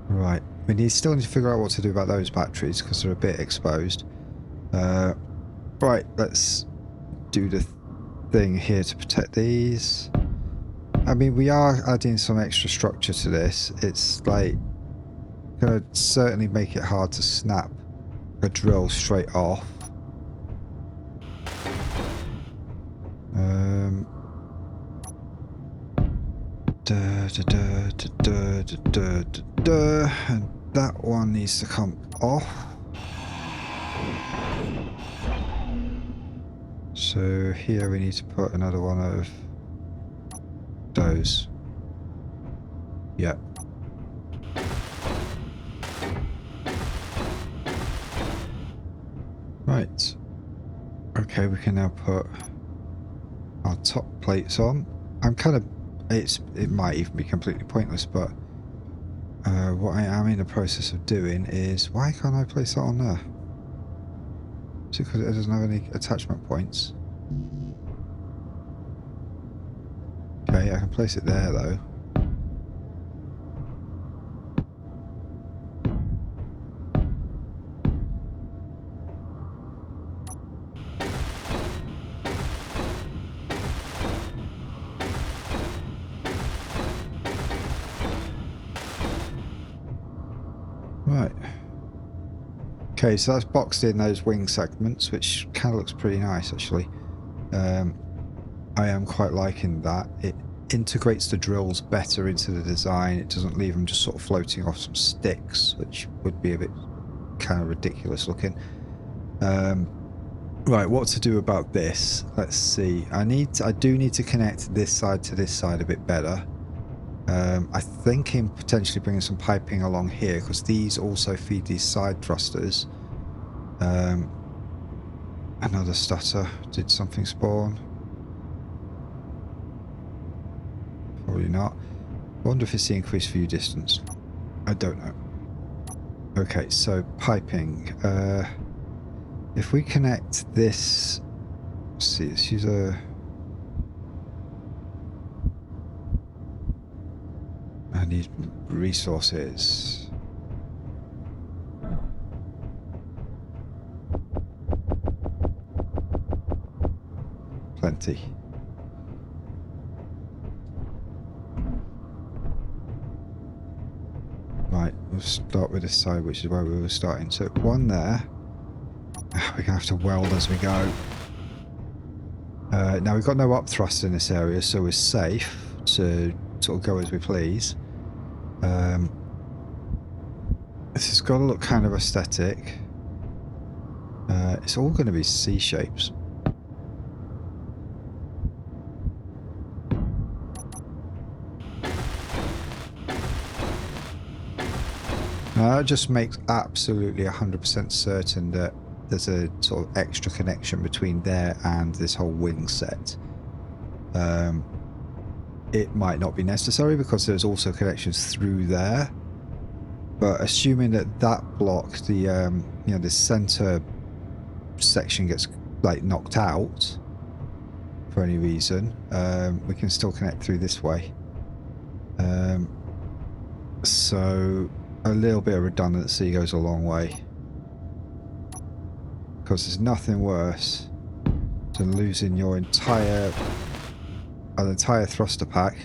Right, we still need to figure out what to do about those batteries, because they're a bit exposed. Right, let's do the thing here to protect these. I mean, we are adding some extra structure to this. It's like gonna certainly make it hard to snap a drill straight off. And that one needs to come off. So here we need to put another one of those. Yep. Right. Okay, we can now put our top plates on. I'm kind of... it might even be completely pointless, but what I am in the process of doing is... Why can't I place that on there? Is it because it doesn't have any attachment points? Okay, I can place it there though. Right. Okay, so that's boxed in those wing segments, which kind of looks pretty nice actually. I am quite liking that. It integrates the drills better into the design. It doesn't leave them just sort of floating off some sticks, which would be a bit kind of ridiculous looking. Right, what to do about this? Let's see. I do need to connect this side to this side a bit better. I think in potentially bringing some piping along here, because these also feed these side thrusters. Another stutter. Did something spawn? Probably not. I wonder if it's the increased view distance. I don't know. Okay, so piping. If we connect this... Let's see, let's use a... I need resources. Plenty. Right, we'll start with this side, which is where we were starting. So one there. We're going to have to weld as we go. Now we've got no up thrust in this area, so we're safe to sort of go as we please. This has got to look kind of aesthetic. It's all going to be C shapes. Now that just makes absolutely 100% certain that there's a sort of extra connection between there and this whole wing set. It might not be necessary because there's also connections through there, but assuming that that block, the you know, the center section gets like knocked out for any reason, we can still connect through this way. So a little bit of redundancy goes a long way, because there's nothing worse than losing your entire thruster pack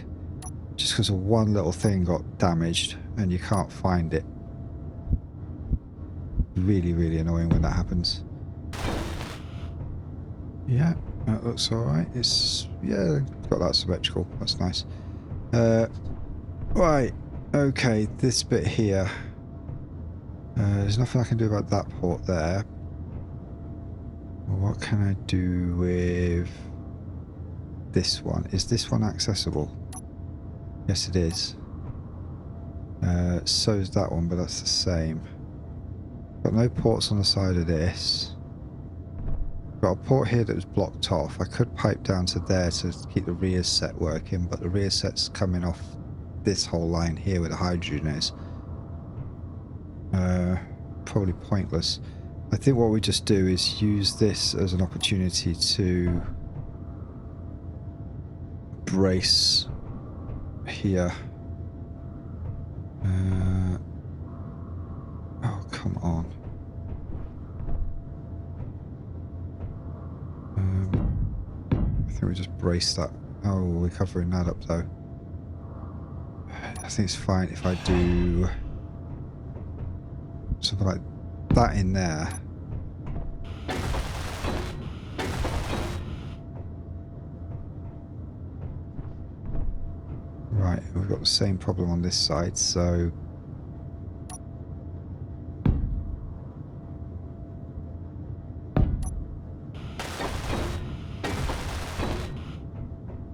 just because of one little thing got damaged and you can't find it. Really, really annoying when that happens. Yeah, that looks alright. It's, yeah, got that symmetrical. That's nice. Right, okay, this bit here. There's nothing I can do about that port there. What can I do with this one? Is this one accessible? Yes, it is. So is that one, but that's the same. Got no ports on the side of this. Got a port here that was blocked off. I could pipe down to there to keep the rear set working, but the rear set's coming off this whole line here where the hydrogen is. Probably pointless. I think what we just do is use this as an opportunity to brace here. Oh, come on. I think we just brace that. Oh, we're covering that up though. I think it's fine if I do something like that in there. Right, we've got the same problem on this side, so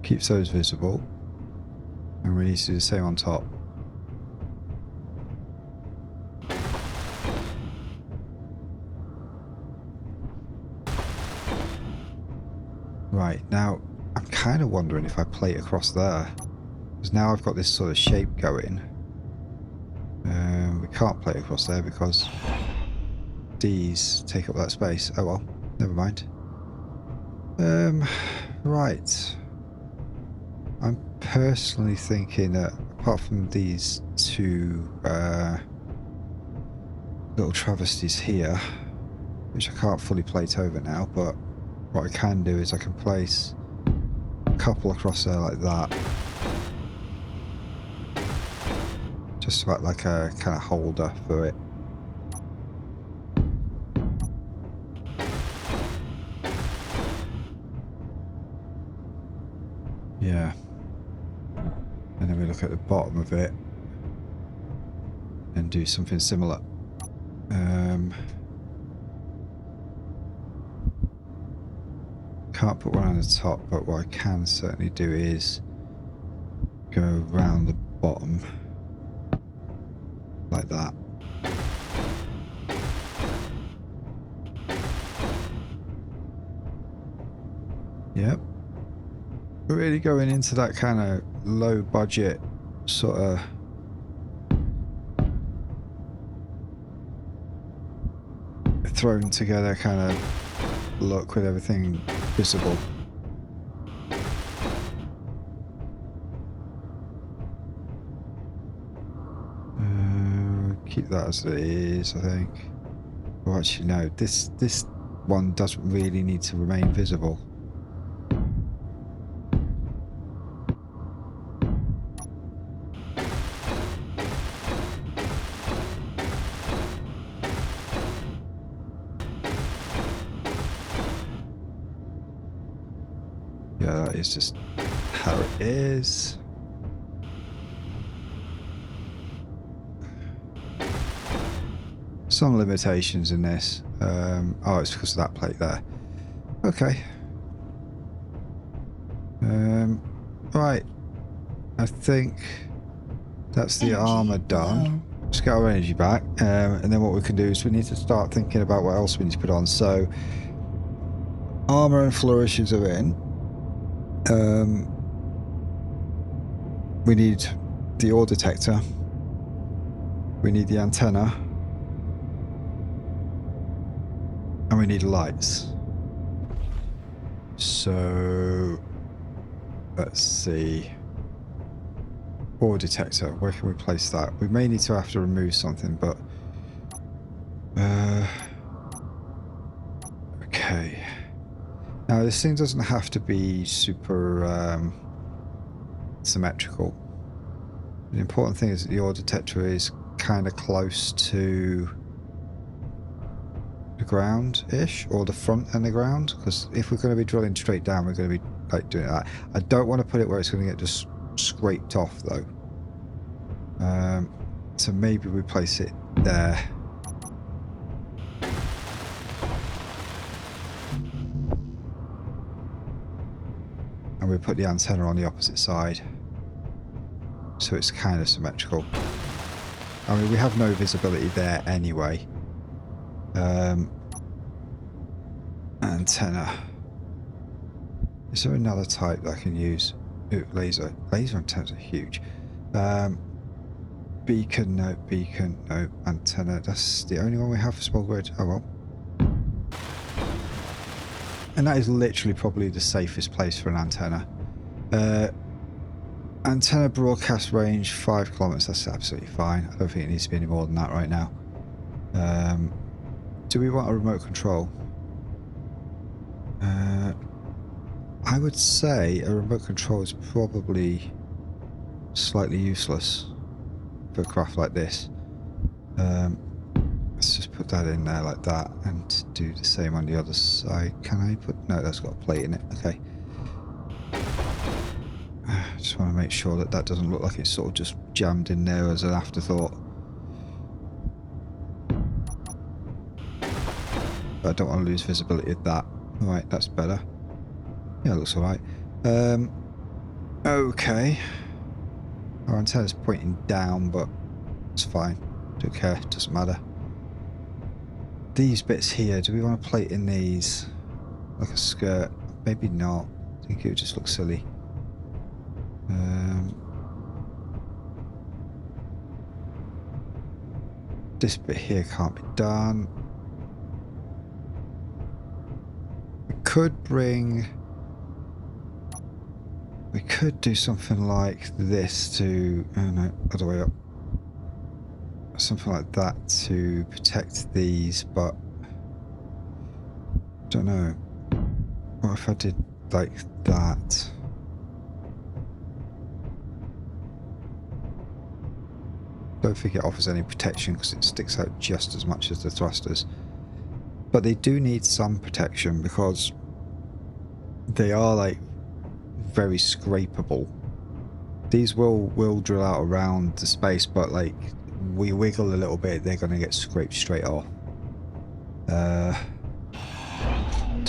keeps those visible, and we need to do the same on top. Right, now I'm kind of wondering if I plate across there, because now I've got this sort of shape going. We can't plate across there because D's take up that space. Oh well, never mind. Right. I'm personally thinking that apart from these two little travesties here, which I can't fully plate over now, but what I can do is I can place a couple across there like that. Just about like a kind of holder for it. Yeah. And then we look at the bottom of it and do something similar. Can't put one on the top, but what I can certainly do is go around the bottom like that. Yep. We're really going into that kind of low budget sort of thrown together kind of look with everything visible. Keep that as it is, I think. Oh, actually, no. This one doesn't really need to remain visible. Yeah, that is just how it is. Some limitations in this. Oh, it's because of that plate there. Okay. Right. I think that's the Energy armor done. low. Let's get our energy back. And then what we can do is we need to start thinking about what else we need to put on. So, armor and flourishes are in. We need the ore detector. We need the antenna. And we need lights. So, let's see. Ore detector, where can we place that? We may need to have to remove something, but... okay. Now, this thing doesn't have to be super symmetrical. The important thing is that the ore detector is kind of close to the ground-ish, or the front and the ground, because if we're going to be drilling straight down, we're going to be like doing that. I don't want to put it where it's going to get just scraped off, though. So maybe we place it there. And we put the antenna on the opposite side, so it's kind of symmetrical. I mean, we have no visibility there anyway. Antenna. Is there another type that I can use? Ooh, laser. Laser antennas are huge. Beacon, no. Beacon, no. Antenna. That's the only one we have for small grid. Oh well. And that is literally probably the safest place for an antenna. Antenna broadcast range 5 kilometers. That's absolutely fine. I don't think it needs to be any more than that right now. Do we want a remote control? I would say a remote control is probably slightly useless for a craft like this. Let's just put that in there like that and do the same on the other side. Can I put... no, that's got a plate in it. Okay. Just want to make sure that that doesn't look like it's sort of just jammed in there as an afterthought. But I don't want to lose visibility of that. Alright, that's better. Yeah, it looks alright. Okay. Our antenna's pointing down, but it's fine. Don't care, doesn't matter. These bits here, do we want to plate in these like a skirt? Maybe not. I think it would just look silly. This bit here can't be done. We could bring... we could do something like this to... oh no, other way up. Something like that to protect these, but... I don't know. What if I did like that? I don't think it offers any protection because it sticks out just as much as the thrusters. But they do need some protection because they are like very scrapeable. These will drill out around the space, but like we wiggle a little bit, they're going to get scraped straight off. So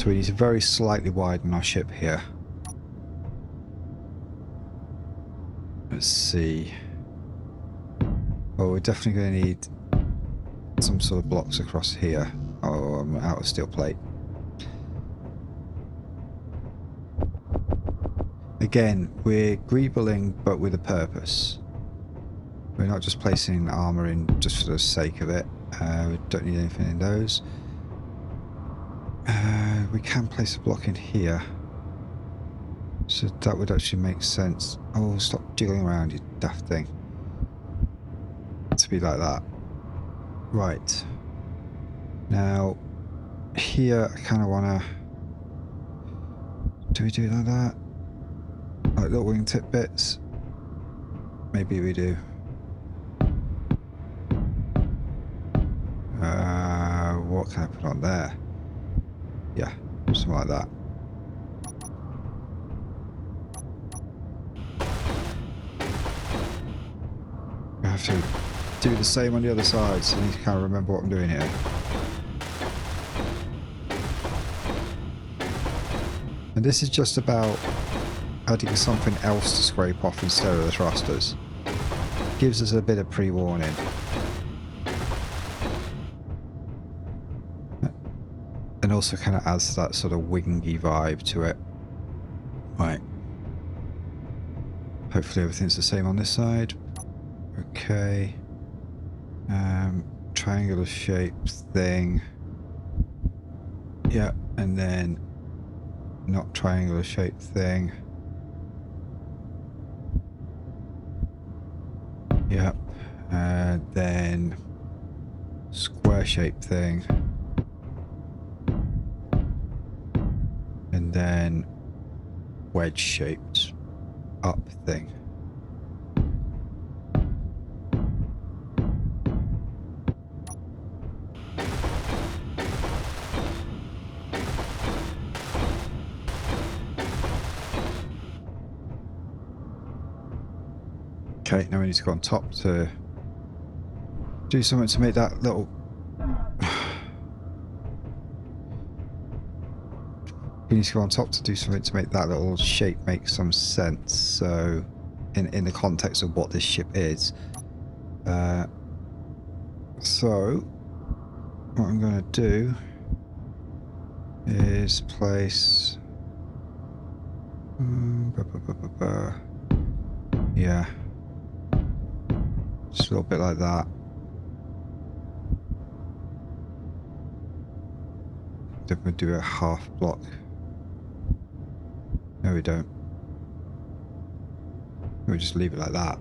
we need to very slightly widen our ship here. Let's see. Oh, we're definitely going to need some sort of blocks across here. Oh, I'm out of steel plate. Again, we're greebling, but with a purpose. We're not just placing armour in just for the sake of it. We don't need anything in those. We can place a block in here. So that would actually make sense. Oh, stop jiggling around, you daft thing. To be like that. Right. Now, here I kind of want to... Do we do it like that? Like little wingtip bits? Maybe we do. What can I put on there? Yeah, something like that. I have to do the same on the other side, so I need to kind of remember what I'm doing here. And this is just about adding something else to scrape off instead of the thrusters. Gives us a bit of pre-warning. And also kind of adds that sort of wingy vibe to it. Right. Hopefully everything's the same on this side. Okay. Triangular shaped thing. Yeah, and then not triangular shaped thing. Yep. Then square shaped thing. And then wedge shaped up thing. Okay, now we need to go on top to do something to make that little... We need to go on top to do something to make that little shape make some sense. So, in the context of what this ship is. So, what I'm going to do is place... Yeah. Just a little bit like that. Then we'll do a half block. No, we don't. We'll just leave it like that.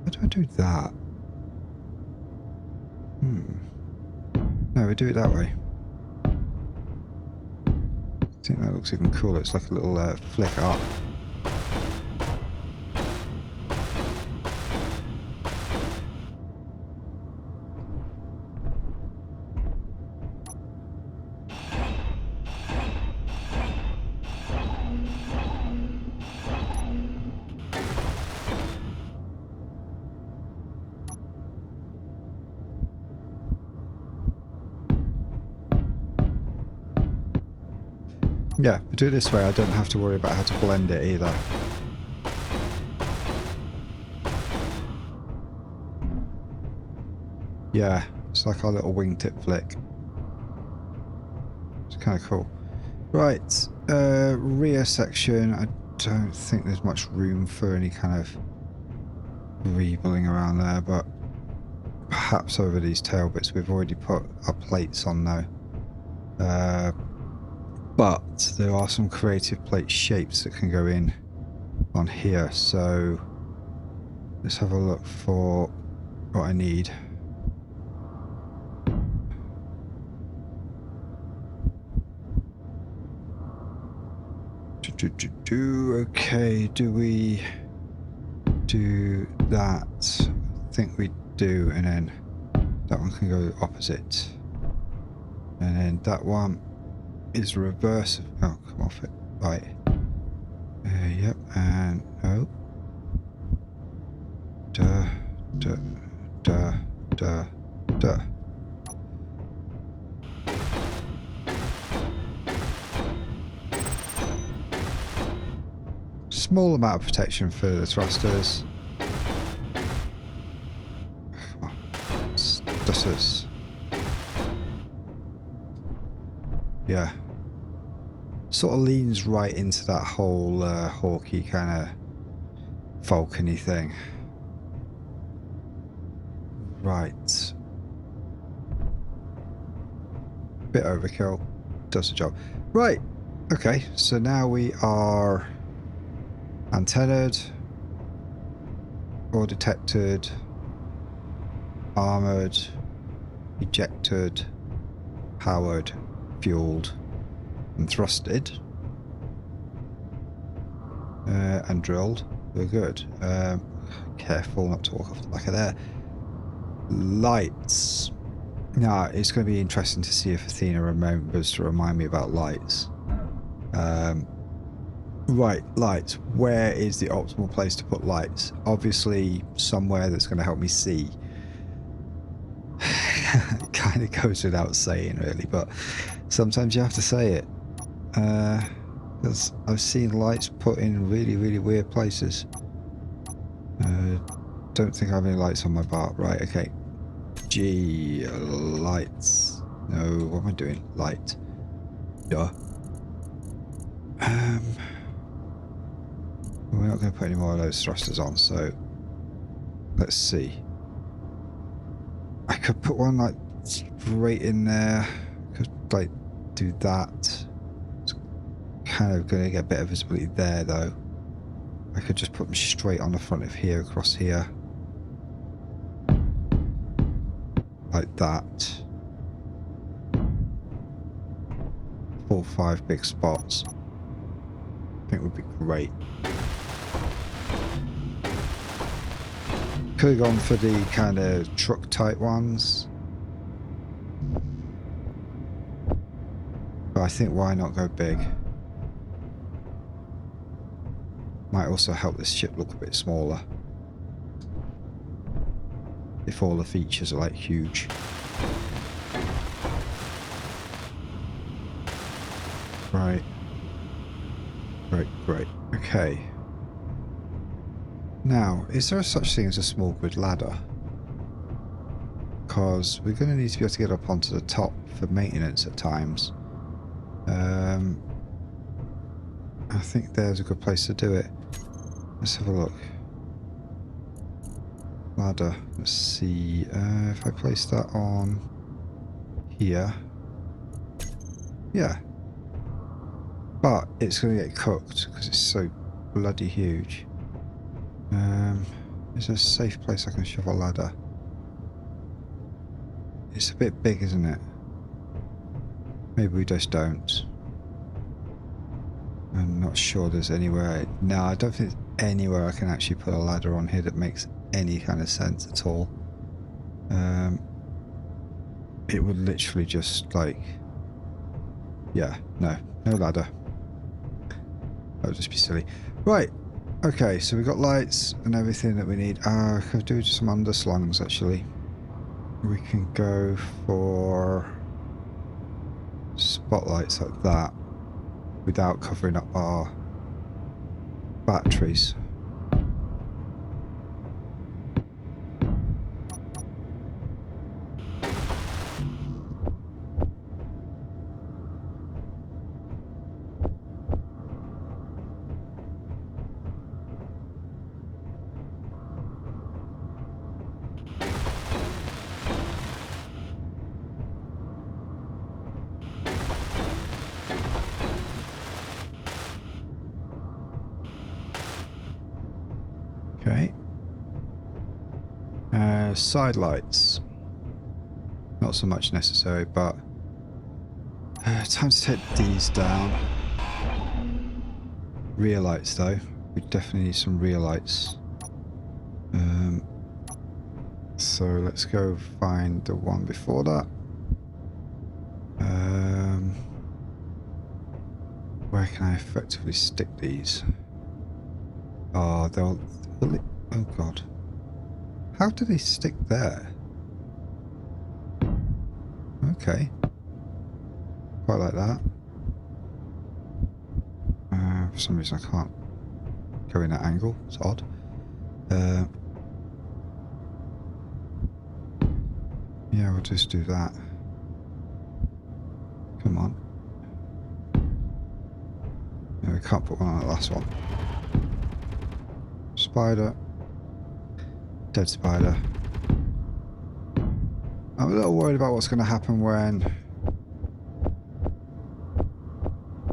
How do I do that? No, we do it that way. I think that looks even cooler. It's like a little flick up. Yeah, but do it this way, I don't have to worry about how to blend it either. Yeah, it's like our little wingtip flick. It's kind of cool. Right, rear section, I don't think there's much room for any kind of rebuilding around there, but perhaps over these tail bits. We've already put our plates on now. But there are some creative plate shapes that can go in on here, so let's have a look for what I need. Okay, do we do that? I think we do, and then that one can go opposite. And then that one is reverse of... Oh, come off it. Right. Yep, and... Oh. Duh, duh, duh, duh, duh. Small amount of protection for the thrusters. Come on. Thrusters. Yeah. Sort of leans right into that whole hawky kind of falcony thing. Right. Bit overkill. Does the job. Right. Okay, so now we are antennaed, or detected, armored, ejected, powered, fueled, and thrusted, and drilled. We're good. Careful not to walk off the back of there. Lights. Now, it's going to be interesting to see if Athena remembers to remind me about lights. Right, lights. Where is the optimal place to put lights? Obviously, somewhere that's going to help me see. It kind of goes without saying, really, but sometimes you have to say it. Because I've seen lights put in really, really weird places. Don't think I have any lights on my bar. Right, okay. G, lights. No, what am I doing? Light. Duh. We're not going to put any more of those thrusters on, so let's see. I could put one like straight in there. Could like do that. It's kind of going to get a bit of visibility there, though. I could just put them straight on the front of here, across here, like that. 4 or 5 big spots. I think would be great. Could have gone for the kind of truck type ones, but I think why not go big? Might also help this ship look a bit smaller if all the features are like huge. Right. Great. Okay. Now, is there such thing as a small grid ladder? Because we're going to need to be able to get up onto the top for maintenance at times. I think there's a good place to do it. Let's have a look. Ladder. Let's see. If I place that on here. Yeah. But it's going to get cooked because it's so bloody huge. Is there a safe place I can shove a ladder? It's a bit big, isn't it? Maybe we just don't. I'm not sure there's anywhere. No, I don't think there's anywhere I can actually put a ladder on here that makes any kind of sense at all. It would literally just like... Yeah, no ladder. That would just be silly. Right. Okay, so we've got lights and everything that we need. I could do some underslungs, actually. We can go for spotlights like that without covering up our batteries. Okay. Side lights. Not so much necessary, but time to take these down. Rear lights, though. We definitely need some rear lights. So let's go find the one before that. Where can I effectively stick these? Oh, they'll... Oh, God. How do they stick there? Okay. Quite like that. For some reason I can't go in that angle. It's odd. Yeah, we'll just do that. Come on. We can't put one on that last one. Spider. Dead spider. I'm a little worried about what's going to happen when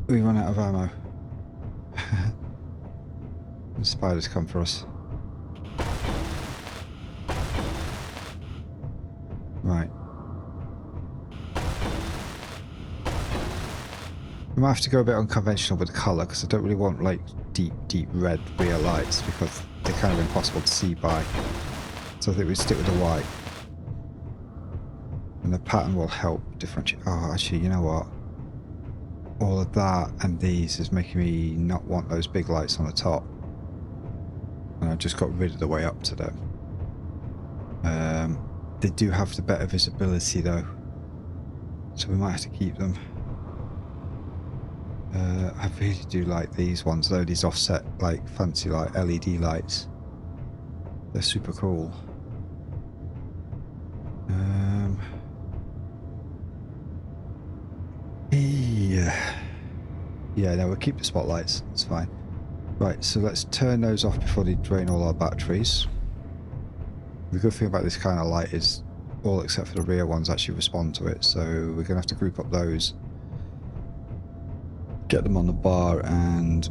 we run out of ammo. The spiders come for us. Right. We might have to go a bit unconventional with the colour because I don't really want like deep red rear lights because they're kind of impossible to see by. So I think we stick with the white. And the pattern will help differentiate. Oh, actually, you know what? All of that and these is making me not want those big lights on the top. And I just got rid of the way up to them. They do have the better visibility though. So we might have to keep them. I really do like these ones though, these offset like fancy like LED lights. They're super cool. Yeah, no, we'll keep the spotlights, it's fine. Right, so let's turn those off before they drain all our batteries. The good thing about this kind of light is all except for the rear ones actually respond to it, so we're going to have to group up those. Get them on the bar and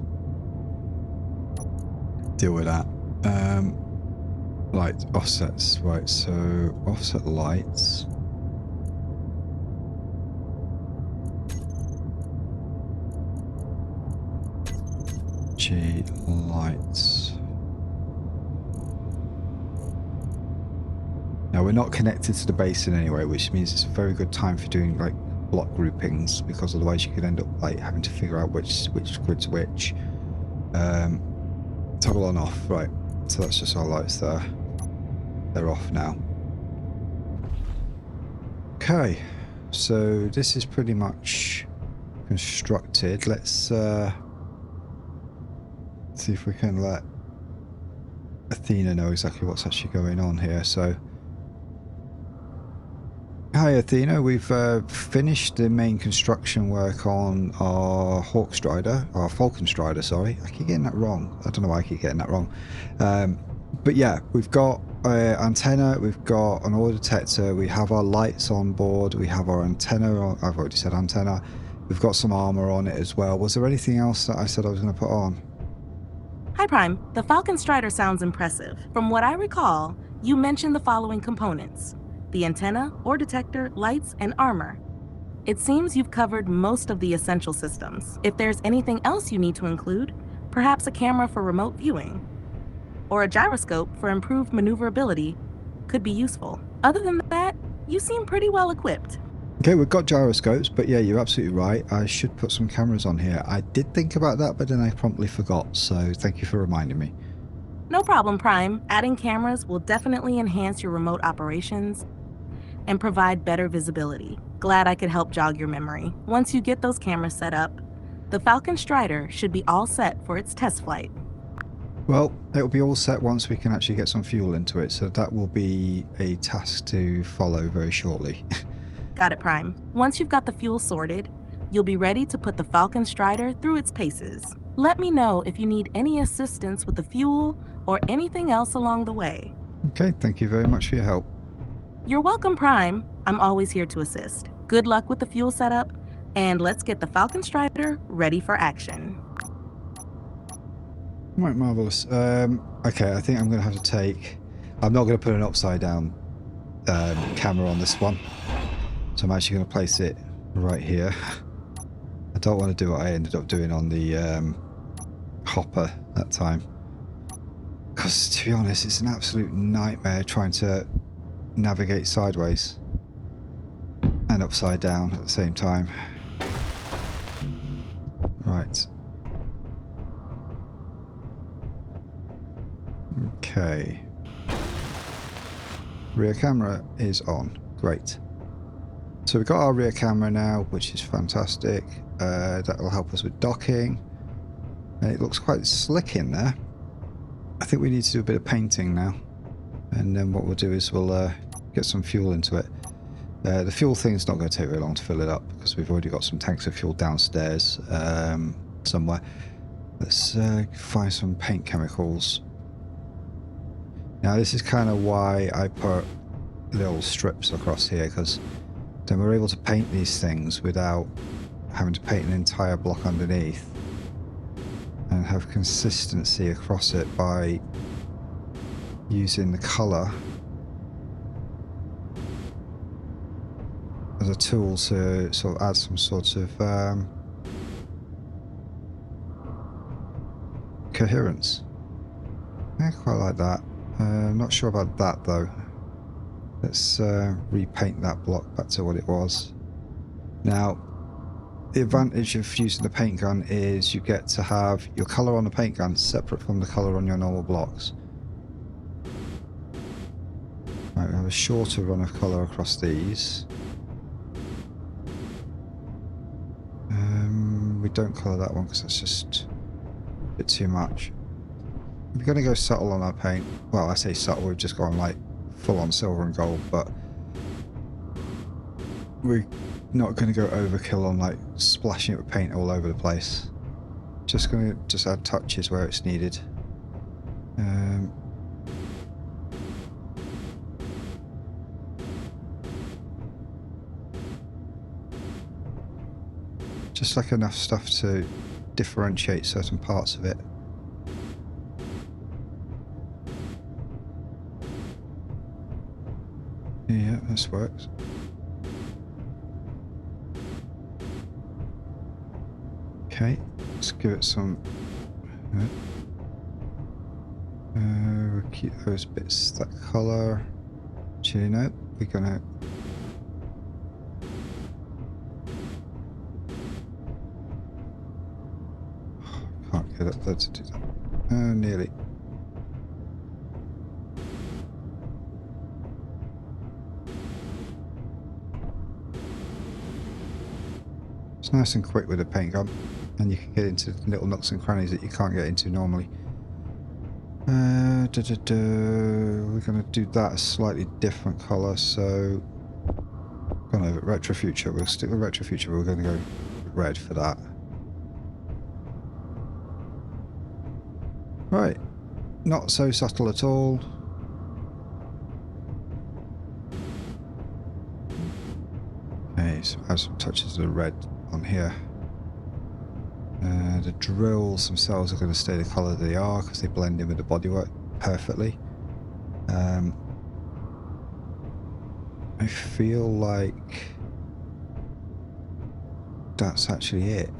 deal with that. Light offsets, right, so offset lights. G lights. Now we're not connected to the basin anyway, which means it's a very good time for doing like block groupings, because otherwise you could end up like having to figure out which grid's which. Toggle on off, right, so that's just our lights there. They're off now. Okay, so this is pretty much constructed. Let's see if we can let Athena know exactly what's actually going on here. So hi Athena, we've finished the main construction work on our Hawk-Strider, our Falcon-Strider, sorry. I keep getting that wrong. I don't know why I keep getting that wrong. But yeah, we've got antenna, we've got an oil detector, we have our lights on board, we have our antenna on, I've already said antenna, we've got some armor on it as well. Was there anything else that I said I was going to put on? Hi Prime, the Falcon-Strider sounds impressive. From what I recall, you mentioned the following components: the antenna, ore detector, lights, and armor. It seems you've covered most of the essential systems. If there's anything else you need to include, perhaps a camera for remote viewing, or a gyroscope for improved maneuverability, could be useful. Other than that, you seem pretty well equipped. Okay, we've got gyroscopes, but yeah, you're absolutely right. I should put some cameras on here. I did think about that, but then I promptly forgot, so thank you for reminding me. No problem, Prime. Adding cameras will definitely enhance your remote operations and provide better visibility. Glad I could help jog your memory. Once you get those cameras set up, the Falcon-Strider should be all set for its test flight. Well, it'll be all set once we can actually get some fuel into it, so that will be a task to follow very shortly. Got it, Prime. Once you've got the fuel sorted, you'll be ready to put the Falcon-Strider through its paces. Let me know if you need any assistance with the fuel or anything else along the way. Okay, thank you very much for your help. You're welcome, Prime. I'm always here to assist. Good luck with the fuel setup, and let's get the Falcon-Strider ready for action. Right, marvellous. Okay, I think I'm going to have to take... I'm not going to put an upside down camera on this one. So I'm actually going to place it right here. I don't want to do what I ended up doing on the hopper that time. Because to be honest, it's an absolute nightmare trying to navigate sideways and upside down at the same time. Right. Okay. Rear camera is on. Great. So we've got our rear camera now, which is fantastic. That will help us with docking. And it looks quite slick in there. I think we need to do a bit of painting now. And then what we'll do is we'll get some fuel into it. The fuel thing's not going to take very long to fill it up because we've already got some tanks of fuel downstairs somewhere. Let's find some paint chemicals. Now this is kind of why I put little strips across here, because then we're able to paint these things without having to paint an entire block underneath, and have consistency across it by using the colour as a tool to sort of add some sort of coherence. I quite like that. I'm not sure about that though. Let's repaint that block back to what it was. Now, the advantage of using the paint gun is you get to have your colour on the paint gun separate from the colour on your normal blocks. Right, we have a shorter run of colour across these. We don't colour that one because that's just a bit too much. We're going to go subtle on our paint. Well, I say subtle, we've just gone like full on silver and gold, but we're not going to go overkill on like splashing it with paint all over the place. Just going to add touches where it's needed. Just like enough stuff to differentiate certain parts of it. Yeah, this works. Okay, let's give it some. We'll keep those bits that colour. Actually, no, we're gonna. Can't get up there to do that. Nearly. It's nice and quick with a paint gun, and you can get into little nooks and crannies that you can't get into normally. We're going to do that a slightly different colour, so gone over Retro Future. We'll stick with Retro Future, but we're going to go red for that. Right, not so subtle at all. Okay, so add some touches of the red on here. The drills themselves are going to stay the colour they are because they blend in with the bodywork perfectly. I feel like that's actually it.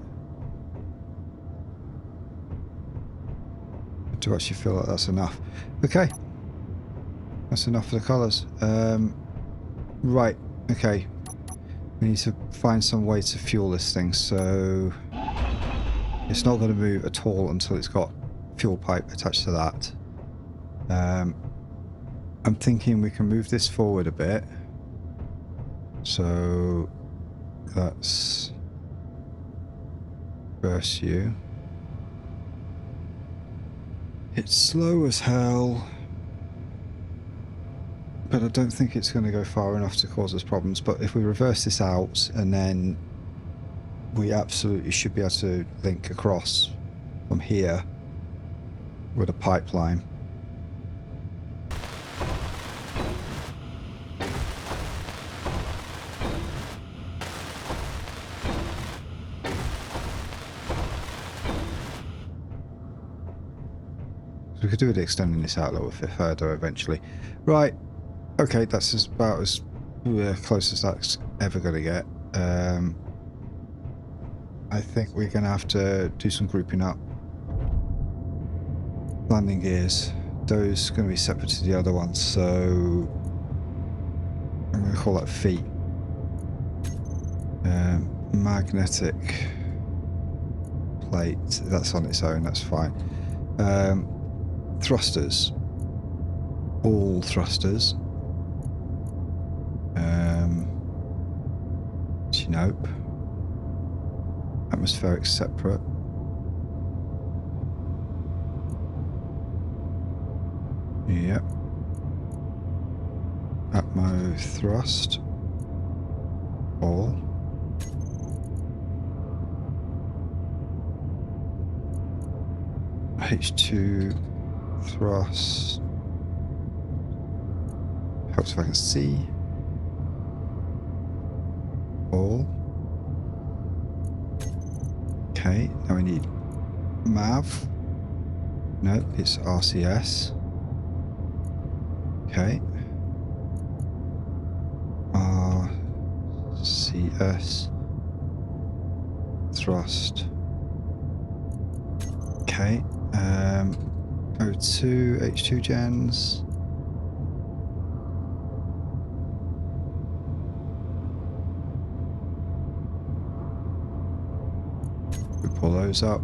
I do actually feel like that's enough. Okay, that's enough for the colours. Right, okay. We need to find some way to fuel this thing, so it's not going to move at all until it's got fuel pipe attached to that. I'm thinking we can move this forward a bit. So that's burst you. It's slow as hell, but I don't think it's going to go far enough to cause us problems. But if we reverse this out, and then we absolutely should be able to link across from here with a pipeline. So we could do with extending this out a little bit further eventually. Right. Okay, that's about as close as that's ever going to get. I think we're going to have to do some grouping up. Landing gears. Those are going to be separate to the other ones, so I'm going to call that feet. Magnetic plate. That's on its own. That's fine. Thrusters. All thrusters. Nope. Atmospheric separate. Yep. Atmo thrust. All. H2 thrust. Helps if I can see. All. Okay, now we need MAV. No, it's RCS. Okay. RCS. Thrust. Okay. O2, H2 gens. We pull those up.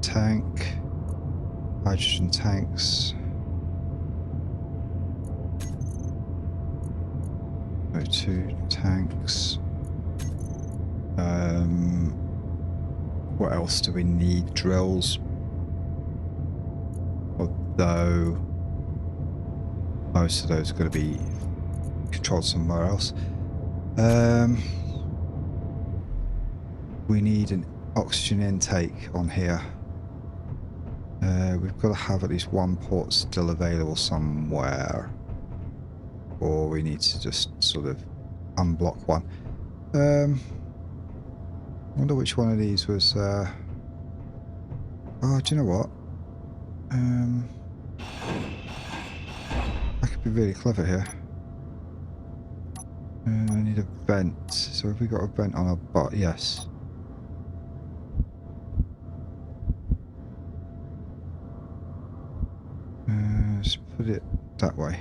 Tank. Hydrogen tanks. O2 tanks. What else do we need? Drills. Although most of those are going to be controlled somewhere else. We need an oxygen intake on here. We've got to have at least one port still available somewhere. Or we need to just sort of unblock one. I wonder which one of these was... Oh, do you know what? I could be really clever here. I need a vent. So have we got a vent on our bot? Yes. Let's put it that way.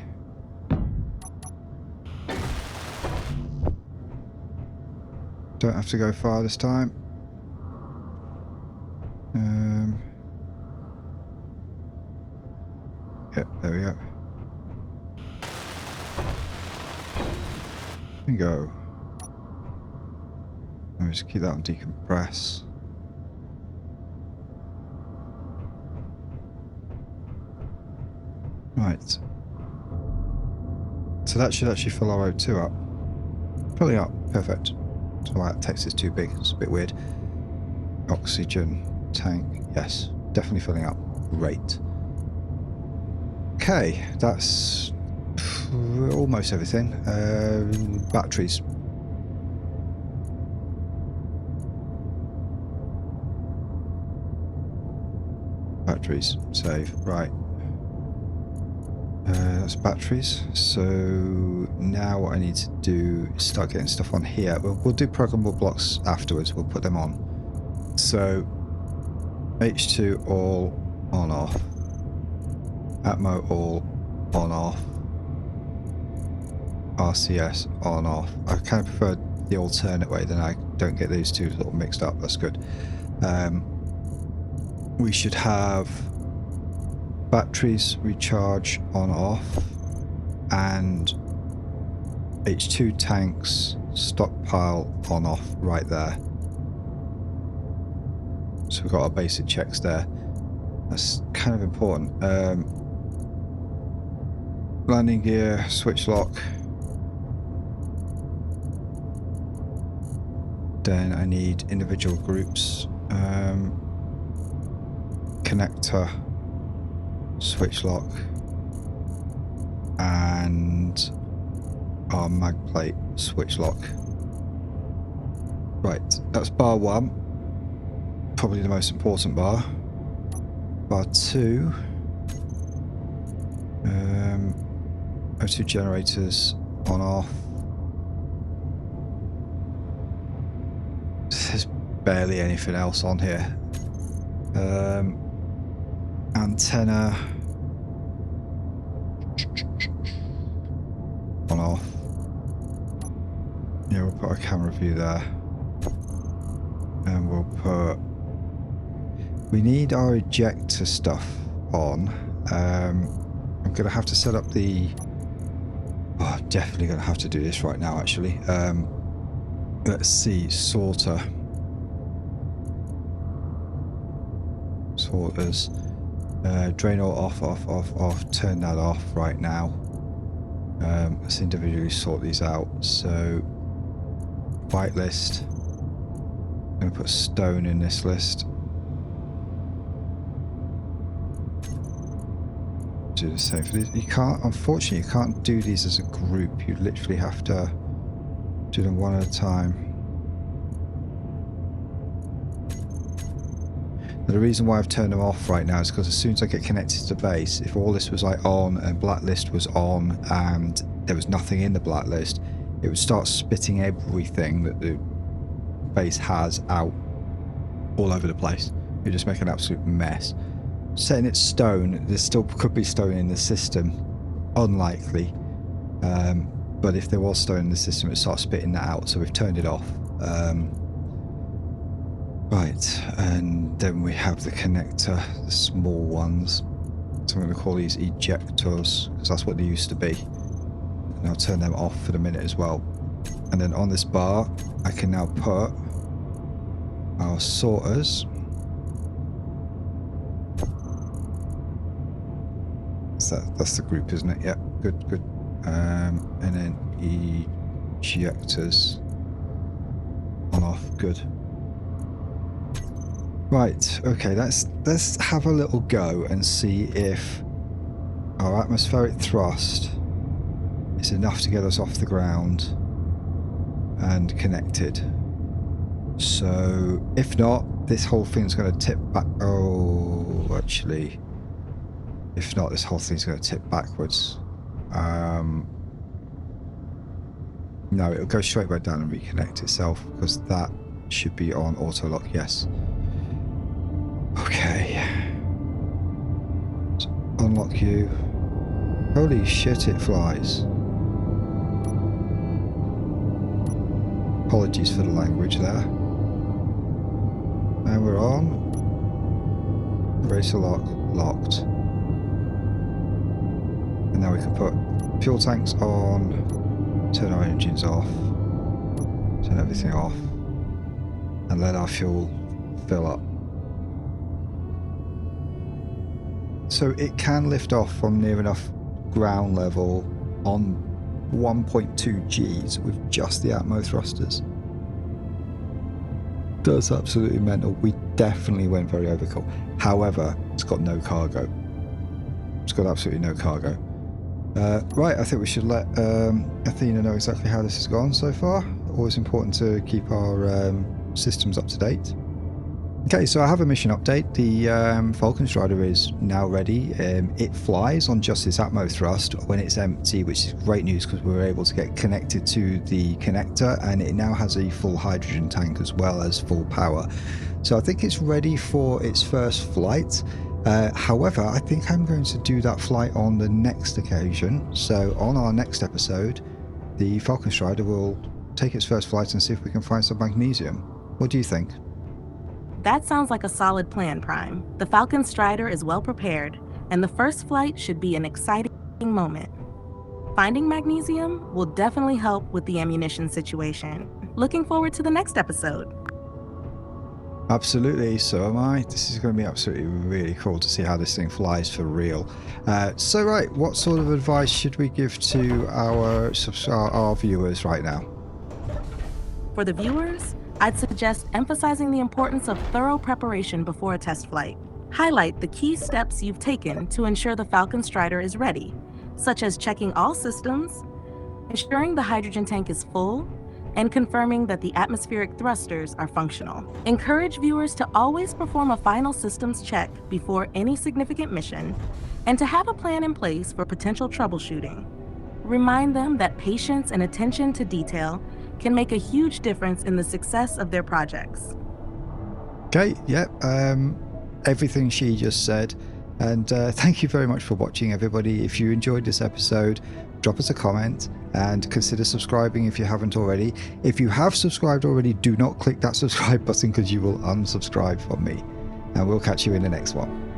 Don't have to go far this time. Yep, there we go. Bingo. Let me just keep that on decompress. Right. So that should actually fill our O2 up. Filling up, perfect. So that text is too big, it's a bit weird. Oxygen tank, yes, definitely filling up. Great. Okay, that's almost everything. Batteries. Batteries, save, right. That's batteries. So now what I need to do is start getting stuff on here. We'll do programmable blocks afterwards. We'll put them on. So H2 all on off. Atmo all on off. RCS on off. I kind of prefer the alternate way, then I don't get these two sort of mixed up. That's good. We should have batteries recharge on off and H2 tanks stockpile on off right there. So we've got our basic checks there. That's kind of important. Landing gear, switch lock. Then I need individual groups. Connector, switch lock, and our mag plate switch lock. Right, that's bar 1. Probably the most important bar. Bar 2. O2 generators on off. There's barely anything else on here. Antenna on off. Yeah, we'll put a camera view there. And we'll put... We need our ejector stuff on. I'm going to have to set up the... Oh, definitely going to have to do this right now, actually. Let's see, sorter. Sorters. Drain all off, off, off, off. Turn that off right now. Let's individually sort these out. So, whitelist. I'm going to put stone in this list. do the same for these. You can't, unfortunately, you can't do these as a group. You literally have to do them one at a time. Now, the reason why I've turned them off right now is because as soon as I get connected to base, if all this was like on and blacklist was on and there was nothing in the blacklist, it would start spitting everything that the base has out all over the place. It would just make an absolute mess. Setting it stone, there still could be stone in the system. Unlikely. But if there was stone in the system, it would start spitting that out, so we've turned it off. Right, and then we have the connector, the small ones. So I'm going to call these ejectors, because that's what they used to be. And I'll turn them off for the minute as well. And then on this bar, I can now put our sorters. That's the group, isn't it? Yeah, good, good. And then ejectors on off, good. Right, okay, let's have a little go and see if our atmospheric thrust is enough to get us off the ground and connected. So, if not, this whole thing's going to tip back. Oh, actually, if not, this whole thing's going to tip backwards. No, it'll go straight back down and reconnect itself because that should be on auto lock. Yes. Okay. So unlock you. Holy shit, it flies. Apologies for the language there. And we're on. Racer lock locked. And now we can put fuel tanks on, turn our engines off, turn everything off, and let our fuel fill up. So it can lift off from near enough ground level on 1.2 Gs with just the Atmo thrusters. That's absolutely mental. We definitely went very overkill. However, it's got no cargo. It's got absolutely no cargo. Right, I think we should let Athena know exactly how this has gone so far. Always important to keep our systems up to date. Okay, so I have a mission update. The Falcon-Strider is now ready. It flies on just its Atmo thrust when it's empty, which is great news because we were able to get connected to the connector, and it now has a full hydrogen tank as well as full power. So I think it's ready for its first flight. However, I think I'm going to do that flight on the next occasion. So on our next episode, the Falcon-Strider will take its first flight and see if we can find some magnesium. What do you think? That sounds like a solid plan, Prime. The Falcon-Strider is well prepared, and the first flight should be an exciting moment. Finding magnesium will definitely help with the ammunition situation. Looking forward to the next episode. Absolutely, so am I. This is going to be absolutely really cool to see how this thing flies for real. So right, what sort of advice should we give to our viewers right now? For the viewers, I'd suggest emphasizing the importance of thorough preparation before a test flight. Highlight the key steps you've taken to ensure the Falcon-Strider is ready, such as checking all systems, ensuring the hydrogen tank is full, and confirming that the atmospheric thrusters are functional. Encourage viewers to always perform a final systems check before any significant mission, and to have a plan in place for potential troubleshooting. Remind them that patience and attention to detail can make a huge difference in the success of their projects. Okay, yep, everything she just said. And thank you very much for watching, everybody. If you enjoyed this episode, drop us a comment and consider subscribing if you haven't already. If you have subscribed already, do not click that subscribe button because you will unsubscribe from me. And we'll catch you in the next one.